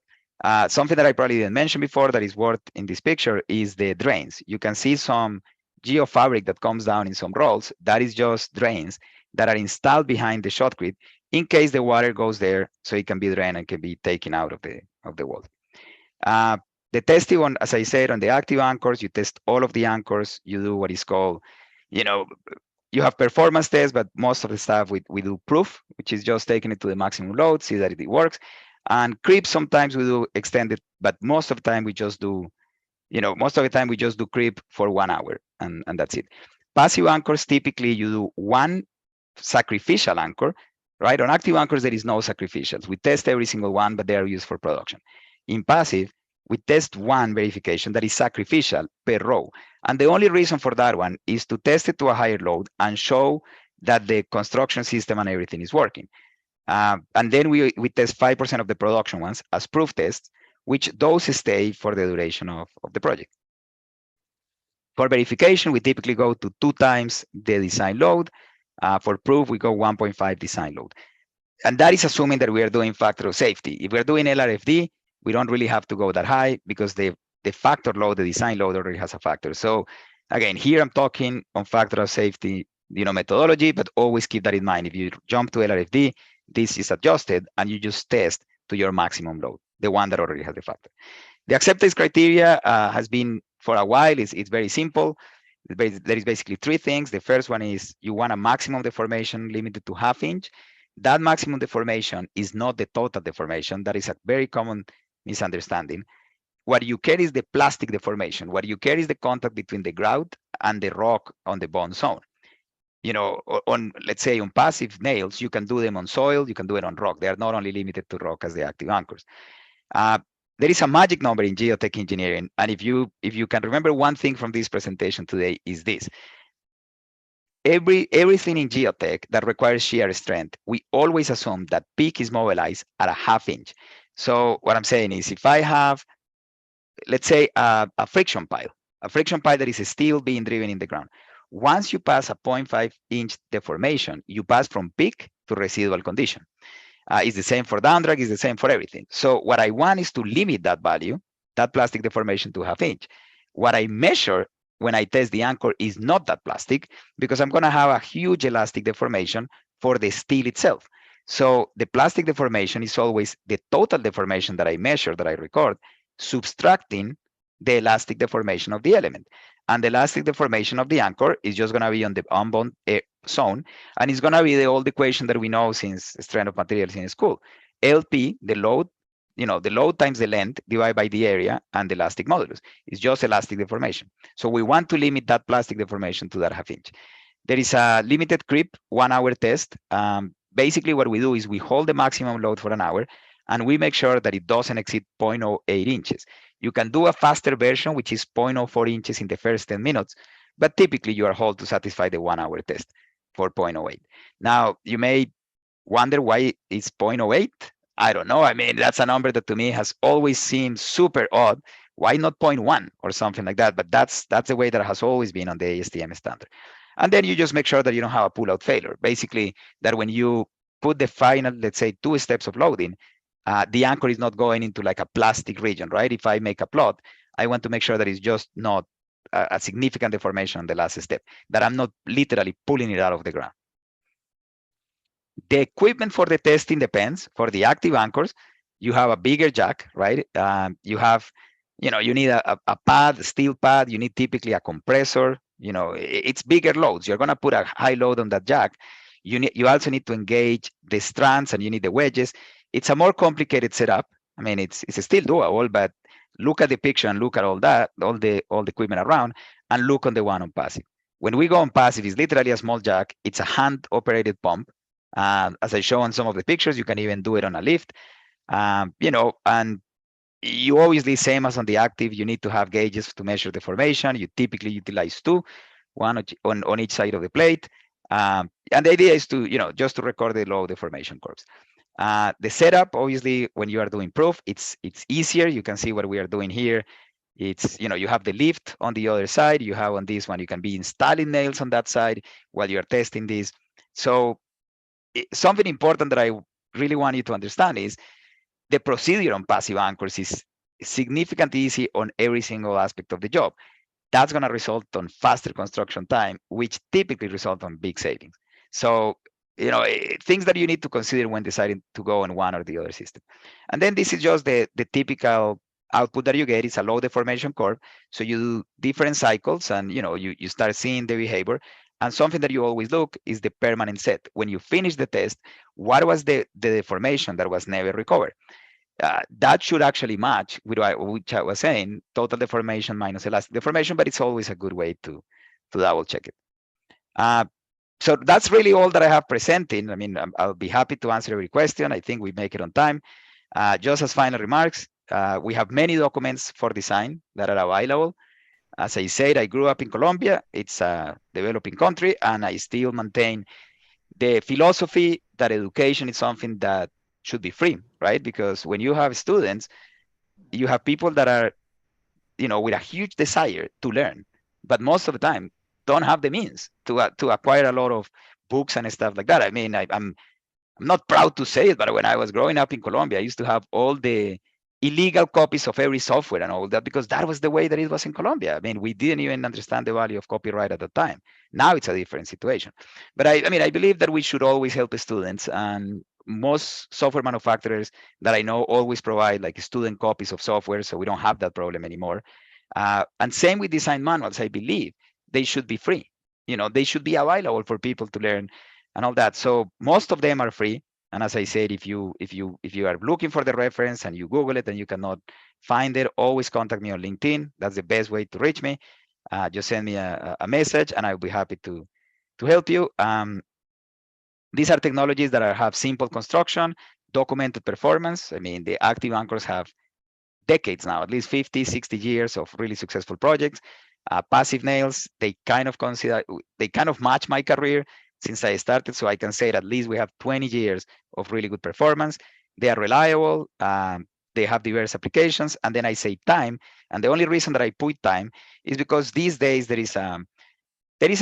Speaker 10: Something that I probably didn't mention before that is worth in this picture is the drains. You can see some geofabric that comes down in some rolls. That is just drains that are installed behind the shotcrete in case the water goes there, so it can be drained and can be taken out of the wall. The testing on, as I said, on the active anchors, you test all of the anchors. You do what is called, you know, you have performance tests, but most of the stuff we do proof, which is just taking it to the maximum load, see that it works. And creep, sometimes we do extended, but most of the time we just do, most of the time we just do creep for 1 hour, and that's it. Passive anchors, typically you do one sacrificial anchor, right? On active anchors, there is no sacrificials. We test every single one, but they are used for production. In passive, we test one verification that is sacrificial per row. And the only reason for that one is to test it to a higher load and show that the construction system and everything is working. And then we test 5% of the production ones as proof tests, which those stay for the duration of the project. For verification, we typically go to 2 times the design load. For proof, we go 1.5 design load. And that is assuming that we are doing factor of safety. If we're doing LRFD, we don't really have to go that high because the factor load, the design load already has a factor. So again, here I'm talking on factor of safety, methodology, but always keep that in mind. If you jump to LRFD, this is adjusted and you just test to your maximum load, the one that already has the factor. The acceptance criteria has been for a while, it's very simple. There is basically 3 things. The first one is you want a maximum deformation limited to 1/2 inch. That maximum deformation is not the total deformation. That is a very common misunderstanding. What you care is the plastic deformation. What you care is the contact between the grout and the rock on the bond zone. On, let's say, on passive nails, you can do them on soil, you can do it on rock. They are not only limited to rock as the active anchors. There is a magic number in geotech engineering. And if you can remember one thing from this presentation today is this. Everything in geotech that requires shear strength, we always assume that peak is mobilized at a 1/2 inch. So what I'm saying is if I have, let's say, a friction pile that is still being driven in the ground. Once you pass a 0.5 inch deformation, you pass from peak to residual condition. It's the same for down drag, it's the same for everything. So what I want is to limit that value, that plastic deformation, to 1/2 inch. What I measure when I test the anchor is not that plastic, because I'm going to have a huge elastic deformation for the steel itself. So the plastic deformation is always the total deformation that I measure, that I record, subtracting the elastic deformation of the element. And the elastic deformation of the anchor is just going to be on the unbound zone, and it's going to be the old equation that we know since strength of materials in school. LP, the load, the load times the length divided by the area, and the elastic modulus. It's just elastic deformation. So we want to limit that plastic deformation to that 1/2 inch. There is a limited creep 1 hour test. Basically, what we do is we hold the maximum load for an hour, and we make sure that it doesn't exceed 0.08 inches. You can do a faster version, which is 0.04 inches in the first 10 minutes, but typically you are held to satisfy the 1 hour test for 0.08. Now, you may wonder why it's 0.08. I don't know. I mean, that's a number that to me has always seemed super odd. Why not 0.1 or something like that? But that's the way that has always been on the ASTM standard. And then you just make sure that you don't have a pull-out failure. Basically, that when you put the final, let's say, 2 steps of loading, the anchor is not going into like a plastic region, right? If I make a plot, I want to make sure that it's just not a significant deformation on the last step, that I'm not literally pulling it out of the ground. The equipment for the testing depends. For the active anchors, you have a bigger jack, right? You have, you need a pad, a steel pad. You need typically a compressor. It's bigger loads. You're going to put a high load on that jack. You also need to engage the strands, and you need the wedges. It's a more complicated setup. I mean, it's still doable, but look at the picture and look at all that, all the equipment around, and look on the one on passive. When we go on passive, it's literally a small jack. It's a hand-operated pump. As I show on some of the pictures, you can even do it on a lift. And you obviously, same as on the active, you need to have gauges to measure the formation. You typically utilize 2, one on each side of the plate. And the idea is to, just to record the low deformation curves. The setup, obviously, when you are doing proof, it's easier. You can see what we are doing here. It's, you have the lift on the other side. You have on this one, you can be installing nails on that side while you're testing this. So something important that I really want you to understand is the procedure on passive anchors is significantly easy on every single aspect of the job. That's going to result on faster construction time, which typically result on big savings. So things that you need to consider when deciding to go on one or the other system. And then this is just the typical output that you get. It's a low deformation curve. So you do different cycles and you start seeing the behavior. And something that you always look is the permanent set. When you finish the test, what was the deformation that was never recovered? That should actually match with which I was saying, total deformation minus elastic deformation, but it's always a good way to double check it. So that's really all that I have presenting. I mean, I'll be happy to answer every question. I think we make it on time. Just as final remarks, we have many documents for design that are available. As I said, I grew up in Colombia. It's a developing country, and I still maintain the philosophy that education is something that should be free, right? Because when you have students, you have people that are, with a huge desire to learn, but most of the time don't have the means to acquire a lot of books and stuff like that. I mean, I'm not proud to say it, but when I was growing up in Colombia, I used to have all the illegal copies of every software and all that, because that was the way that it was in Colombia. I mean, we didn't even understand the value of copyright at the time. Now it's a different situation. But I believe that we should always help the students, and most software manufacturers that I know always provide like student copies of software, so we don't have that problem anymore. And same with design manuals. I believe they should be free. They should be available for people to learn and all that. So most of them are free. And as I said, if you are looking for the reference and you Google it and you cannot find it, always contact me on LinkedIn. That's the best way to reach me. Just send me a message and I'll be happy to help you. These are technologies that have simple construction, documented performance. I mean, the active anchors have decades now, at least 50, 60 years of really successful projects. Passive nails, they kind of match my career since I started. So I can say that at least we have 20 years of really good performance. They are reliable. They have diverse applications. And then I say time. And the only reason that I put time is because these days there is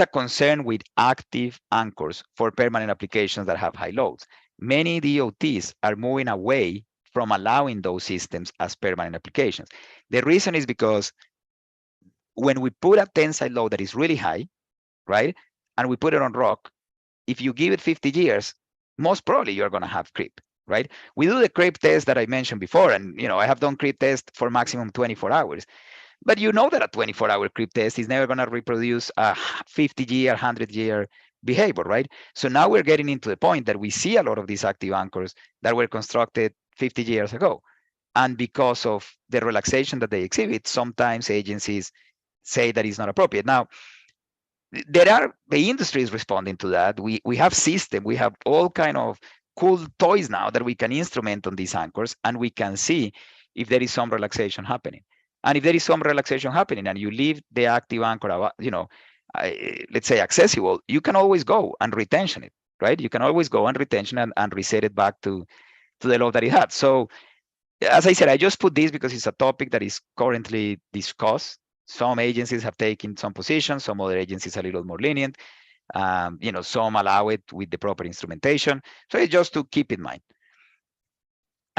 Speaker 10: a concern with active anchors for permanent applications that have high loads. Many DOTs are moving away from allowing those systems as permanent applications. The reason is because when we put a tensile load that is really high, right, and we put it on rock, if you give it 50 years, most probably you're going to have creep, right? We do the creep test that I mentioned before, and I have done creep test for maximum 24 hours. But you know that a 24-hour creep test is never going to reproduce a 50-year, 100-year behavior, right? So now we're getting into the point that we see a lot of these active anchors that were constructed 50 years ago. And because of the relaxation that they exhibit, sometimes agencies say that it's not appropriate. Now, the industry is responding to that. We have system, we have all kind of cool toys now that we can instrument on these anchors, and we can see if there is some relaxation happening. And if there is some relaxation happening and you leave the active anchor, let's say accessible, you can always go and retention it, right? You can always go and retention and reset it back to the load that it had. So as I said, I just put this because it's a topic that is currently discussed. Some agencies have taken some positions, some other agencies a little more lenient. Some allow it with the proper instrumentation. So it's just to keep in mind.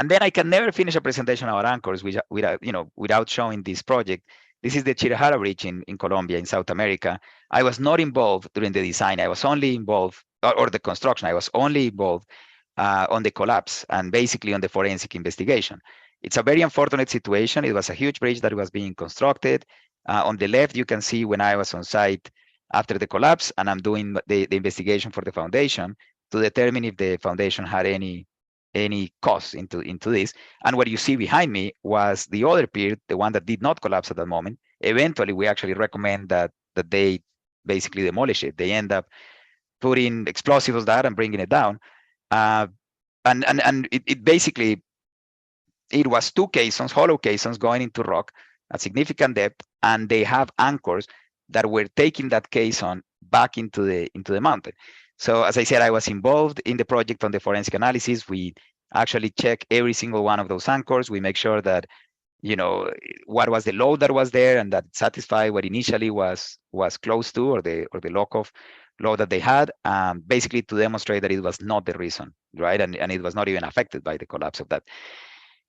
Speaker 10: And then I can never finish a presentation about anchors without showing this project. This is the Chirajara Bridge in Colombia, in South America. I was not involved during the design. I was only involved, or the construction. I was only involved on the collapse and basically on the forensic investigation. It's a very unfortunate situation. It was a huge bridge that was being constructed. On the left, you can see when I was on site after the collapse, and I'm doing the investigation for the foundation to determine if the foundation had any cost into this. And what you see behind me was the other pier, the one that did not collapse at that moment. Eventually, we actually recommend that they basically demolish it. They end up putting explosives there and bringing it down. And it basically, it was two caissons, hollow caissons going into rock at significant depth, and they have anchors that were taking that caisson back into the mountain. So as I said, I was involved in the project on the forensic analysis. We actually check every single one of those anchors. We make sure that, what was the load that was there and that satisfied what initially was close to, or the lock of load that they had, basically to demonstrate that it was not the reason, right? And it was not even affected by the collapse of that.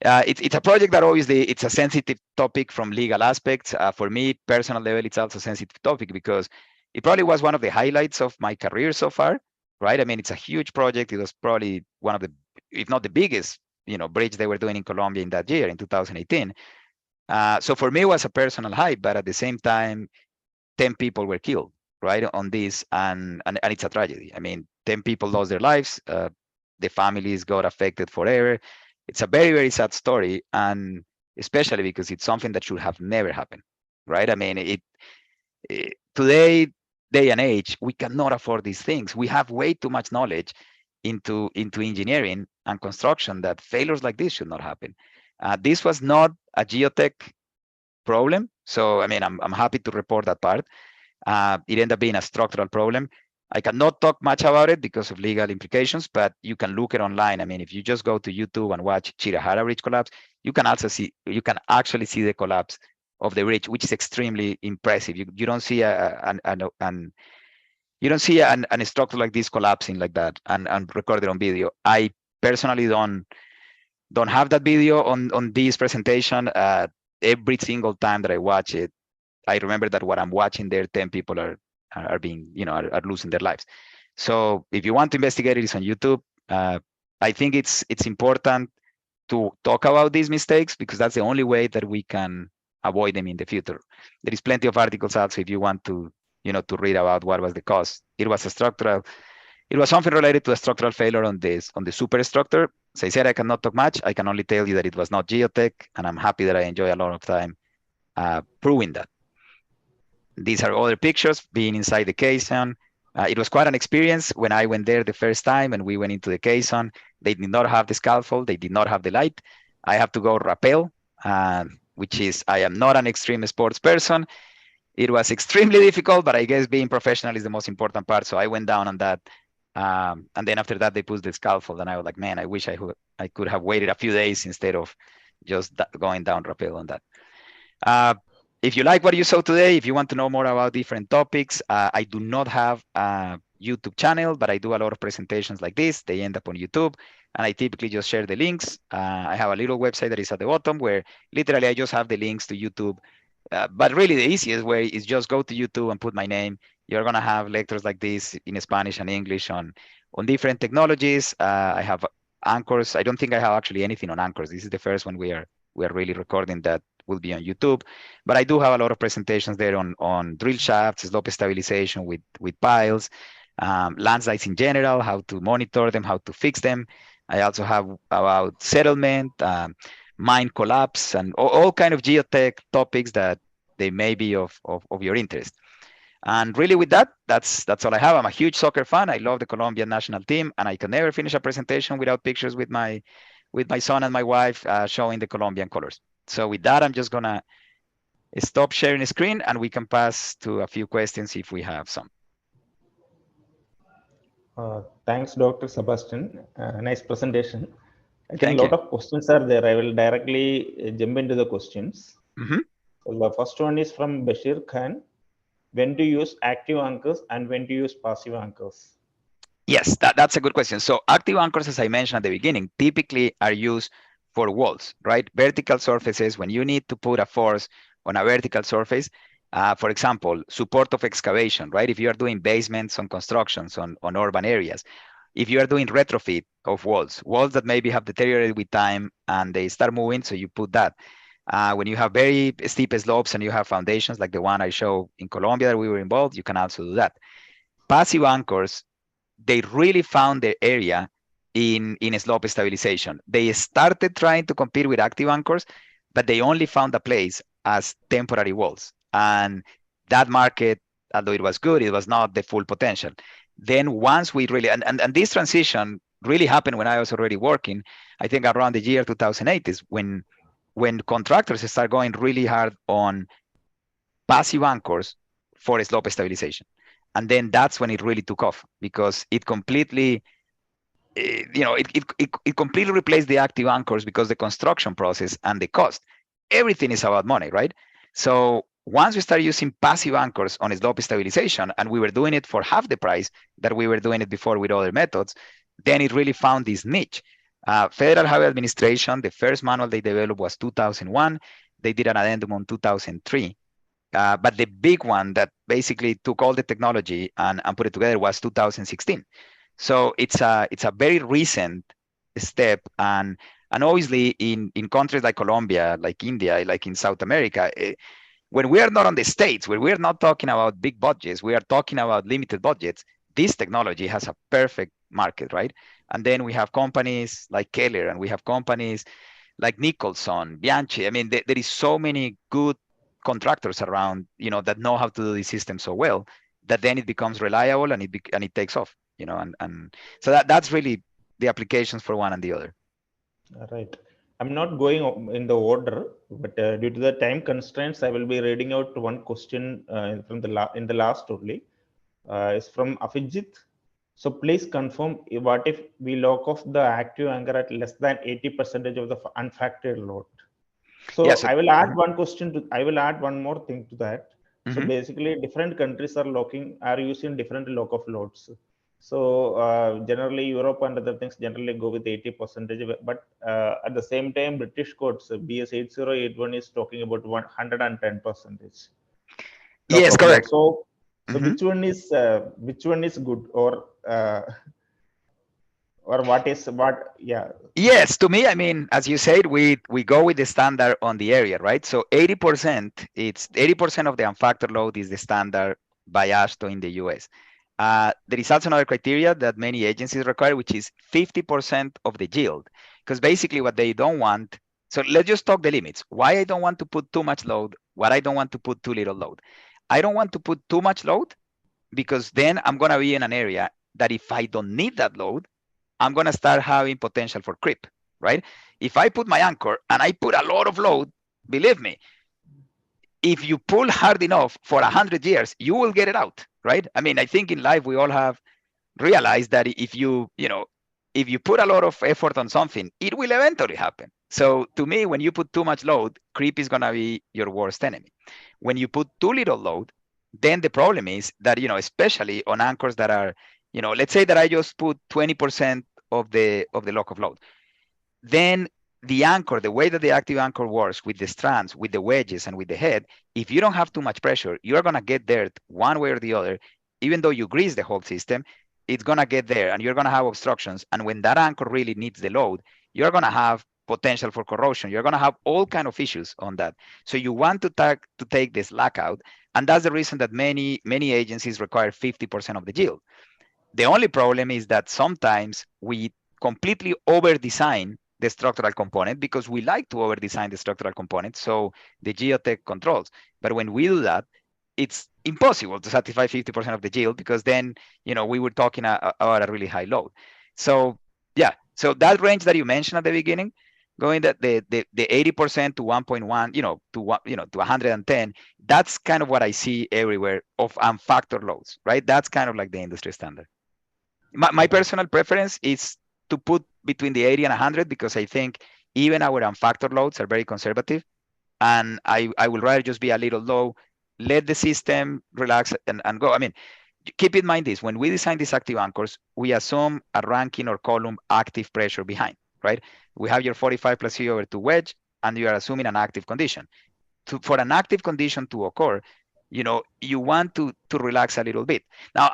Speaker 10: It's a project that obviously it's a sensitive topic from legal aspects. For me, personal level, it's also a sensitive topic because it probably was one of the highlights of my career so far. right? I mean, it's a huge project. It was probably one of the, if not the biggest, bridge they were doing in Colombia in that year, in 2018. So for me, it was a personal high, but at the same time, 10 people were killed, right, on this, and it's a tragedy. I mean, 10 people lost their lives. The families got affected forever. It's a very, very sad story, and especially because it's something that should have never happened, right? I mean, today, day and age, we cannot afford these things. We have way too much knowledge into engineering and construction that failures like this should not happen. This was not a geotech problem, so I mean, I'm happy to report that part. It ended up being a structural problem. I cannot talk much about it because of legal implications, but you can look it online. I mean, if you just go to YouTube and watch Chirahara Bridge collapse, you can actually see the collapse of the bridge, which is extremely impressive. You don't see a structure like this collapsing like that and recorded on video. I personally don't have that video on this presentation. Every single time that I watch it, I remember that what I'm watching there, 10 people are being, are losing their lives. So if you want to investigate it, it's on YouTube. I think it's important to talk about these mistakes because that's the only way that we can avoid them in the future. There is plenty of articles out, so if you want to, to read about what was the cause. It was something related to a structural failure on the superstructure. As I said, I cannot talk much. I can only tell you that it was not geotech, and I'm happy that I enjoy a lot of time proving that. These are other pictures being inside the caisson. It was quite an experience when I went there the first time and we went into the caisson. They did not have the scaffold. They did not have the light. I have to go rappel, which is, I am not an extreme sports person. It was extremely difficult, but I guess being professional is the most important part. So I went down on that. And then after that, they put the scaffold and I was like, man, I wish I could have waited a few days instead of just going down rappel on that. If you like what you saw today, if you want to know more about different topics, I do not have a YouTube channel, but I do a lot of presentations like this. They end up on YouTube, and I typically just share the links. I have a little website that is at the bottom where literally I just have the links to YouTube. But really the easiest way is just go to YouTube and put my name. You're going to have lectures like this in Spanish and English on different technologies. I have anchors. I don't think I have actually anything on anchors. This is the first one we are really recording that will be on YouTube, but I do have a lot of presentations there on drill shafts, slope stabilization with piles, landslides in general, how to monitor them, how to fix them. I also have about settlement, mine collapse, and all kind of geotech topics that they may be of your interest. And really with that, that's all I have. I'm a huge soccer fan. I love the Colombian national team, and I can never finish a presentation without pictures with my son and my wife showing the Colombian colors. So with that, I'm just gonna stop sharing the screen and we can pass to a few questions if we have some.
Speaker 9: Thanks, Dr. Sebastin. Nice presentation. I think
Speaker 10: Thank
Speaker 9: a lot
Speaker 10: you.
Speaker 9: of questions are there. I will directly jump into the questions. So the first one is from Bashir Khan. When to use active anchors and when to use passive anchors?
Speaker 10: Yes, that's a good question. So active anchors, as I mentioned at the beginning, typically are used for walls, right? Vertical surfaces, when you need to put a force on a vertical surface, for example, support of excavation, right? If you are doing basements on constructions on urban areas, if you are doing retrofit of walls that maybe have deteriorated with time and they start moving, so you put that. When you have very steep slopes and you have foundations like the one I showed in Colombia that we were involved, you can also do that. Passive anchors, they really found their area in slope stabilization. They started trying to compete with active anchors, but they only found a place as temporary walls. And that market, although it was good, it was not the full potential. Then once we really, and this transition really happened when I was already working, I think around the year 2008 is when contractors start going really hard on passive anchors for slope stabilization. And then that's when it really took off because it completely, it completely replaced the active anchors because the construction process and the cost, everything is about money, right? So once we started using passive anchors on slope stabilization, and we were doing it for half the price that we were doing it before with other methods, then it really found this niche. Federal Highway Administration, the first manual they developed was 2001. They did an addendum on 2003. But the big one that basically took all the technology and put it together was 2016. So it's a very recent step, and obviously in countries like Colombia, like India, like in South America, when we are not on the States, when we are not talking about big budgets, we are talking about limited budgets. This technology has a perfect market, right? And then we have companies like Keller, and we have companies like Nicholson, Bianchi. I mean, there is so many good contractors around, that know how to do the system so well that then it becomes reliable and it takes off, and so that's really the applications for one and the other.
Speaker 9: Right. I'm not going in the order, but due to the time constraints, I will be reading out one question from in the last only. It's from Afijit. So please confirm what if we lock off the active anchor at less than 80% of the unfactored load. So
Speaker 10: Yeah, so
Speaker 9: I will add one question I will add one more thing to that. So basically different countries are using different lock off loads. So generally Europe and other things generally go with 80%, but at the same time British codes BS 8081 is talking about 110%.
Speaker 10: Yes, correct.
Speaker 9: So which one is good, or what? Yeah.
Speaker 10: Yes, to me, I mean, as you said, we go with the standard on the area, right? So 80%, it's 80% of the unfactored load is the standard by AASHTO in the US. There is also another criteria that many agencies require, which is 50% of the yield, because basically what they don't want. So let's just talk the limits. Why I don't want to put too much load? What I don't want to put too little load? I don't want to put too much load because then I'm gonna be in an area that if I don't need that load, I'm going to start having potential for creep, right? If I put my anchor and I put a lot of load, believe me, if you pull hard enough for 100 years, you will get it out, right? I mean, I think in life we all have realized that if you put a lot of effort on something, it will eventually happen. So to me, when you put too much load, creep is going to be your worst enemy. When you put too little load, then the problem is that, especially on anchors that are, let's say that I just put 20% of the lock of load. Then the anchor, the way that the active anchor works with the strands, with the wedges, and with the head, if you don't have too much pressure, you're going to get dirt one way or the other. Even though you grease the whole system, it's going to get there and you're going to have obstructions. And when that anchor really needs the load, you're going to have potential for corrosion. You're going to have all kind of issues on that. So you want to take this slack out. And that's the reason that many agencies require 50% of the yield. The only problem is that sometimes we completely over-design the structural component because we like to over-design the structural component, so the geotech controls. But when we do that, it's impossible to satisfy 50% of the yield because then, we were talking about a really high load. So yeah, so that range that you mentioned at the beginning, going that the 80% to 1.1, to 110, that's kind of what I see everywhere of unfactored loads, right? That's kind of like the industry standard. My personal preference is to put between the 80 and 100 because I think even our unfactored loads are very conservative, and I would rather just be a little low, let the system relax and go. I mean, keep in mind this, when we design these active anchors, we assume a ranking or column active pressure behind, right? We have your 45 plus C over 2 wedge, and you are assuming an active condition. For an active condition to occur, you want to relax a little bit. Now,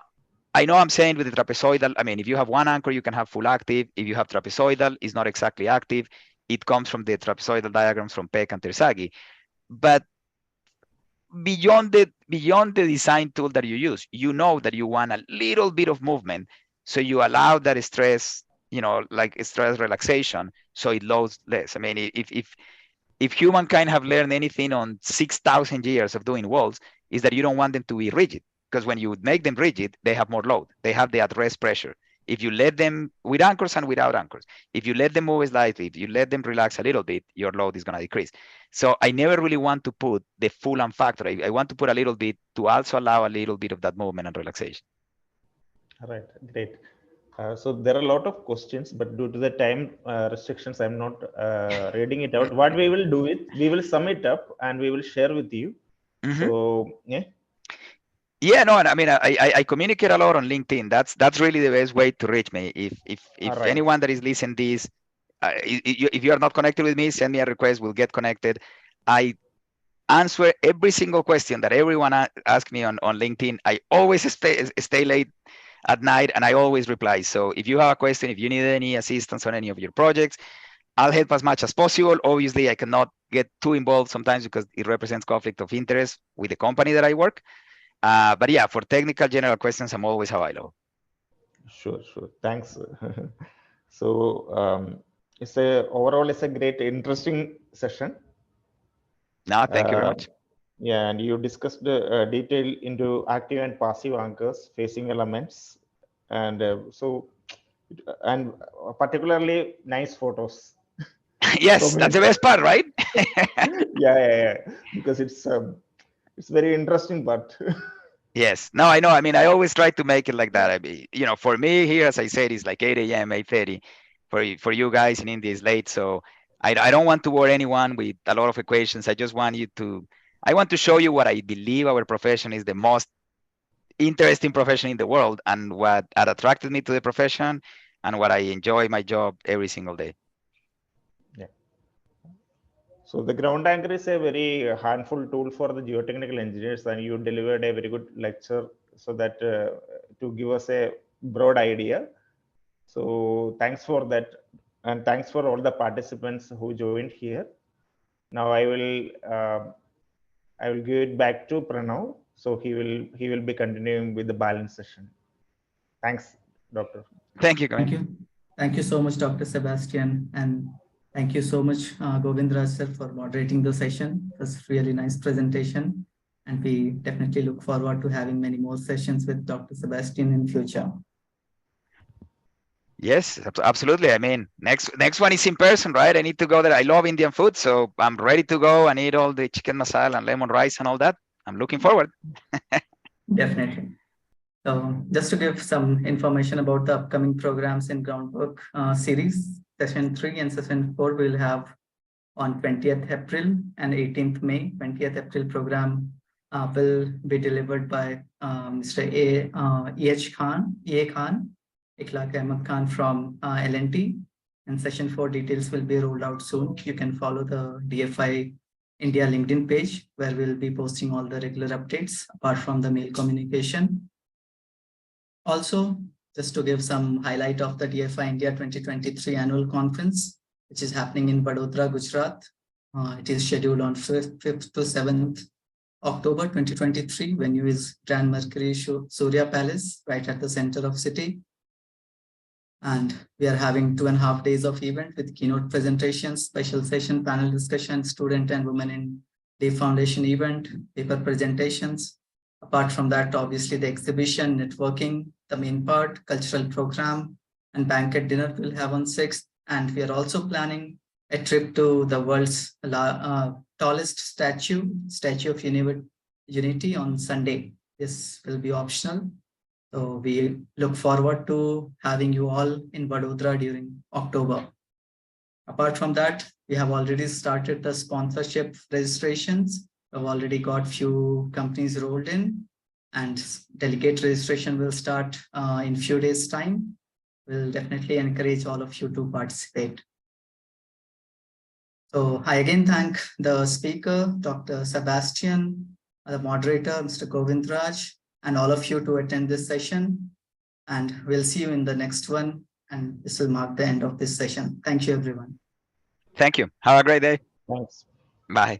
Speaker 10: I know I'm saying with the trapezoidal, I mean, if you have one anchor, you can have full active. If you have trapezoidal, it's not exactly active. It comes from the trapezoidal diagrams from Peck and Terzaghi. But beyond the design tool that you use, you know that you want a little bit of movement. So you allow that stress, like stress relaxation, so it loads less. I mean, if humankind have learned anything on 6,000 years of doing walls, is that you don't want them to be rigid. Because when you make them rigid, they have more load. They have the at-rest pressure. If you let them, with anchors and without anchors, if you let them move slightly, if you let them relax a little bit, your load is going to decrease. So I never really want to put the full unfactor. I want to put a little bit to also allow a little bit of that movement and relaxation.
Speaker 9: All right, great. So there are a lot of questions, but due to the time restrictions, I'm not reading it out. What we will do is, we will sum it up and we will share with you. So, yeah.
Speaker 10: Yeah, no, I mean, I communicate a lot on LinkedIn. That's really the best way to reach me. If right. Anyone that is listening this, if you are not connected with me, send me a request. We'll get connected. I answer every single question that everyone asks me on LinkedIn. I always stay late at night, and I always reply. So if you have a question, if you need any assistance on any of your projects, I'll help as much as possible. Obviously, I cannot get too involved sometimes because it represents conflict of interest with the company that I work. But yeah, for technical general questions, I'm always available.
Speaker 9: Sure. Thanks. So overall it's a great, interesting session.
Speaker 10: No, thank you very much.
Speaker 9: Yeah, and you discussed detail into active and passive anchors, facing elements, and and particularly nice photos.
Speaker 10: Yes, that's the best part, right?
Speaker 9: Yeah. Because it's very interesting, but
Speaker 10: yes, no, I know. I mean, I always try to make it like that. I mean, for me here, as I said, it's like 8 a.m., 8:30. For you guys in India, it's late. So I don't want to bore anyone with a lot of equations. I just want I want to show you what I believe our profession is the most interesting profession in the world, and what had attracted me to the profession, and what I enjoy my job every single day.
Speaker 9: Yeah. So the ground anchor is a very handful tool for the geotechnical engineers, and you delivered a very good lecture so that to give us a broad idea. So thanks for that, and thanks for all the participants who joined here. Now I will give it back to Pranav. So he will be continuing with the balance session. Thanks, Doctor.
Speaker 10: Thank you.
Speaker 8: Thank you so much, Dr. Sebastin, and thank you so much, Govindraj sir, for moderating the session. It was really nice presentation, and we definitely look forward to having many more sessions with Dr. Sebastin in future.
Speaker 10: Yes, absolutely. I mean, next one is in person, right? I need to go there. I love Indian food, so I'm ready to go and eat all the chicken masala and lemon rice and all that. I'm looking forward.
Speaker 8: Definitely. So just to give some information about the upcoming programs in Groundwork series, session 3 and session 4 we'll have on 20th April and 18th May. 20th April program will be delivered by Mr. E.A. Khan, Ikhlaq Ahmed Khan from L&T, and session 4 details will be rolled out soon. You can follow the DFII India LinkedIn page, where we'll be posting all the regular updates apart from the mail communication. Also, just to give some highlight of the DFII India 2023 annual conference, which is happening in Vadodara, Gujarat. It is scheduled on 5th to 7th October 2023. Venue is Grand Mercury Surya Palace, right at the center of city. And we are having 2.5 days of event with keynote presentations, special session, panel discussion, student and women in Day Foundation event, paper presentations. Apart from that, obviously the exhibition, networking, the main part, cultural program, and banquet dinner we'll have on 6th. And we are also planning a trip to the world's tallest Statue of Unity on Sunday. This will be optional. So we look forward to having you all in Vadodara during October. Apart from that, we have already started the sponsorship registrations. We've already got few companies rolled in, and delegate registration will start in few days' time. We'll definitely encourage all of you to participate. So I again thank the speaker, Dr. Sebastin, the moderator, Mr. Govindraj, and all of you to attend this session. And we'll see you in the next one. And this will mark the end of this session. Thank you, everyone.
Speaker 10: Thank you. Have a great day.
Speaker 9: Thanks.
Speaker 10: Bye.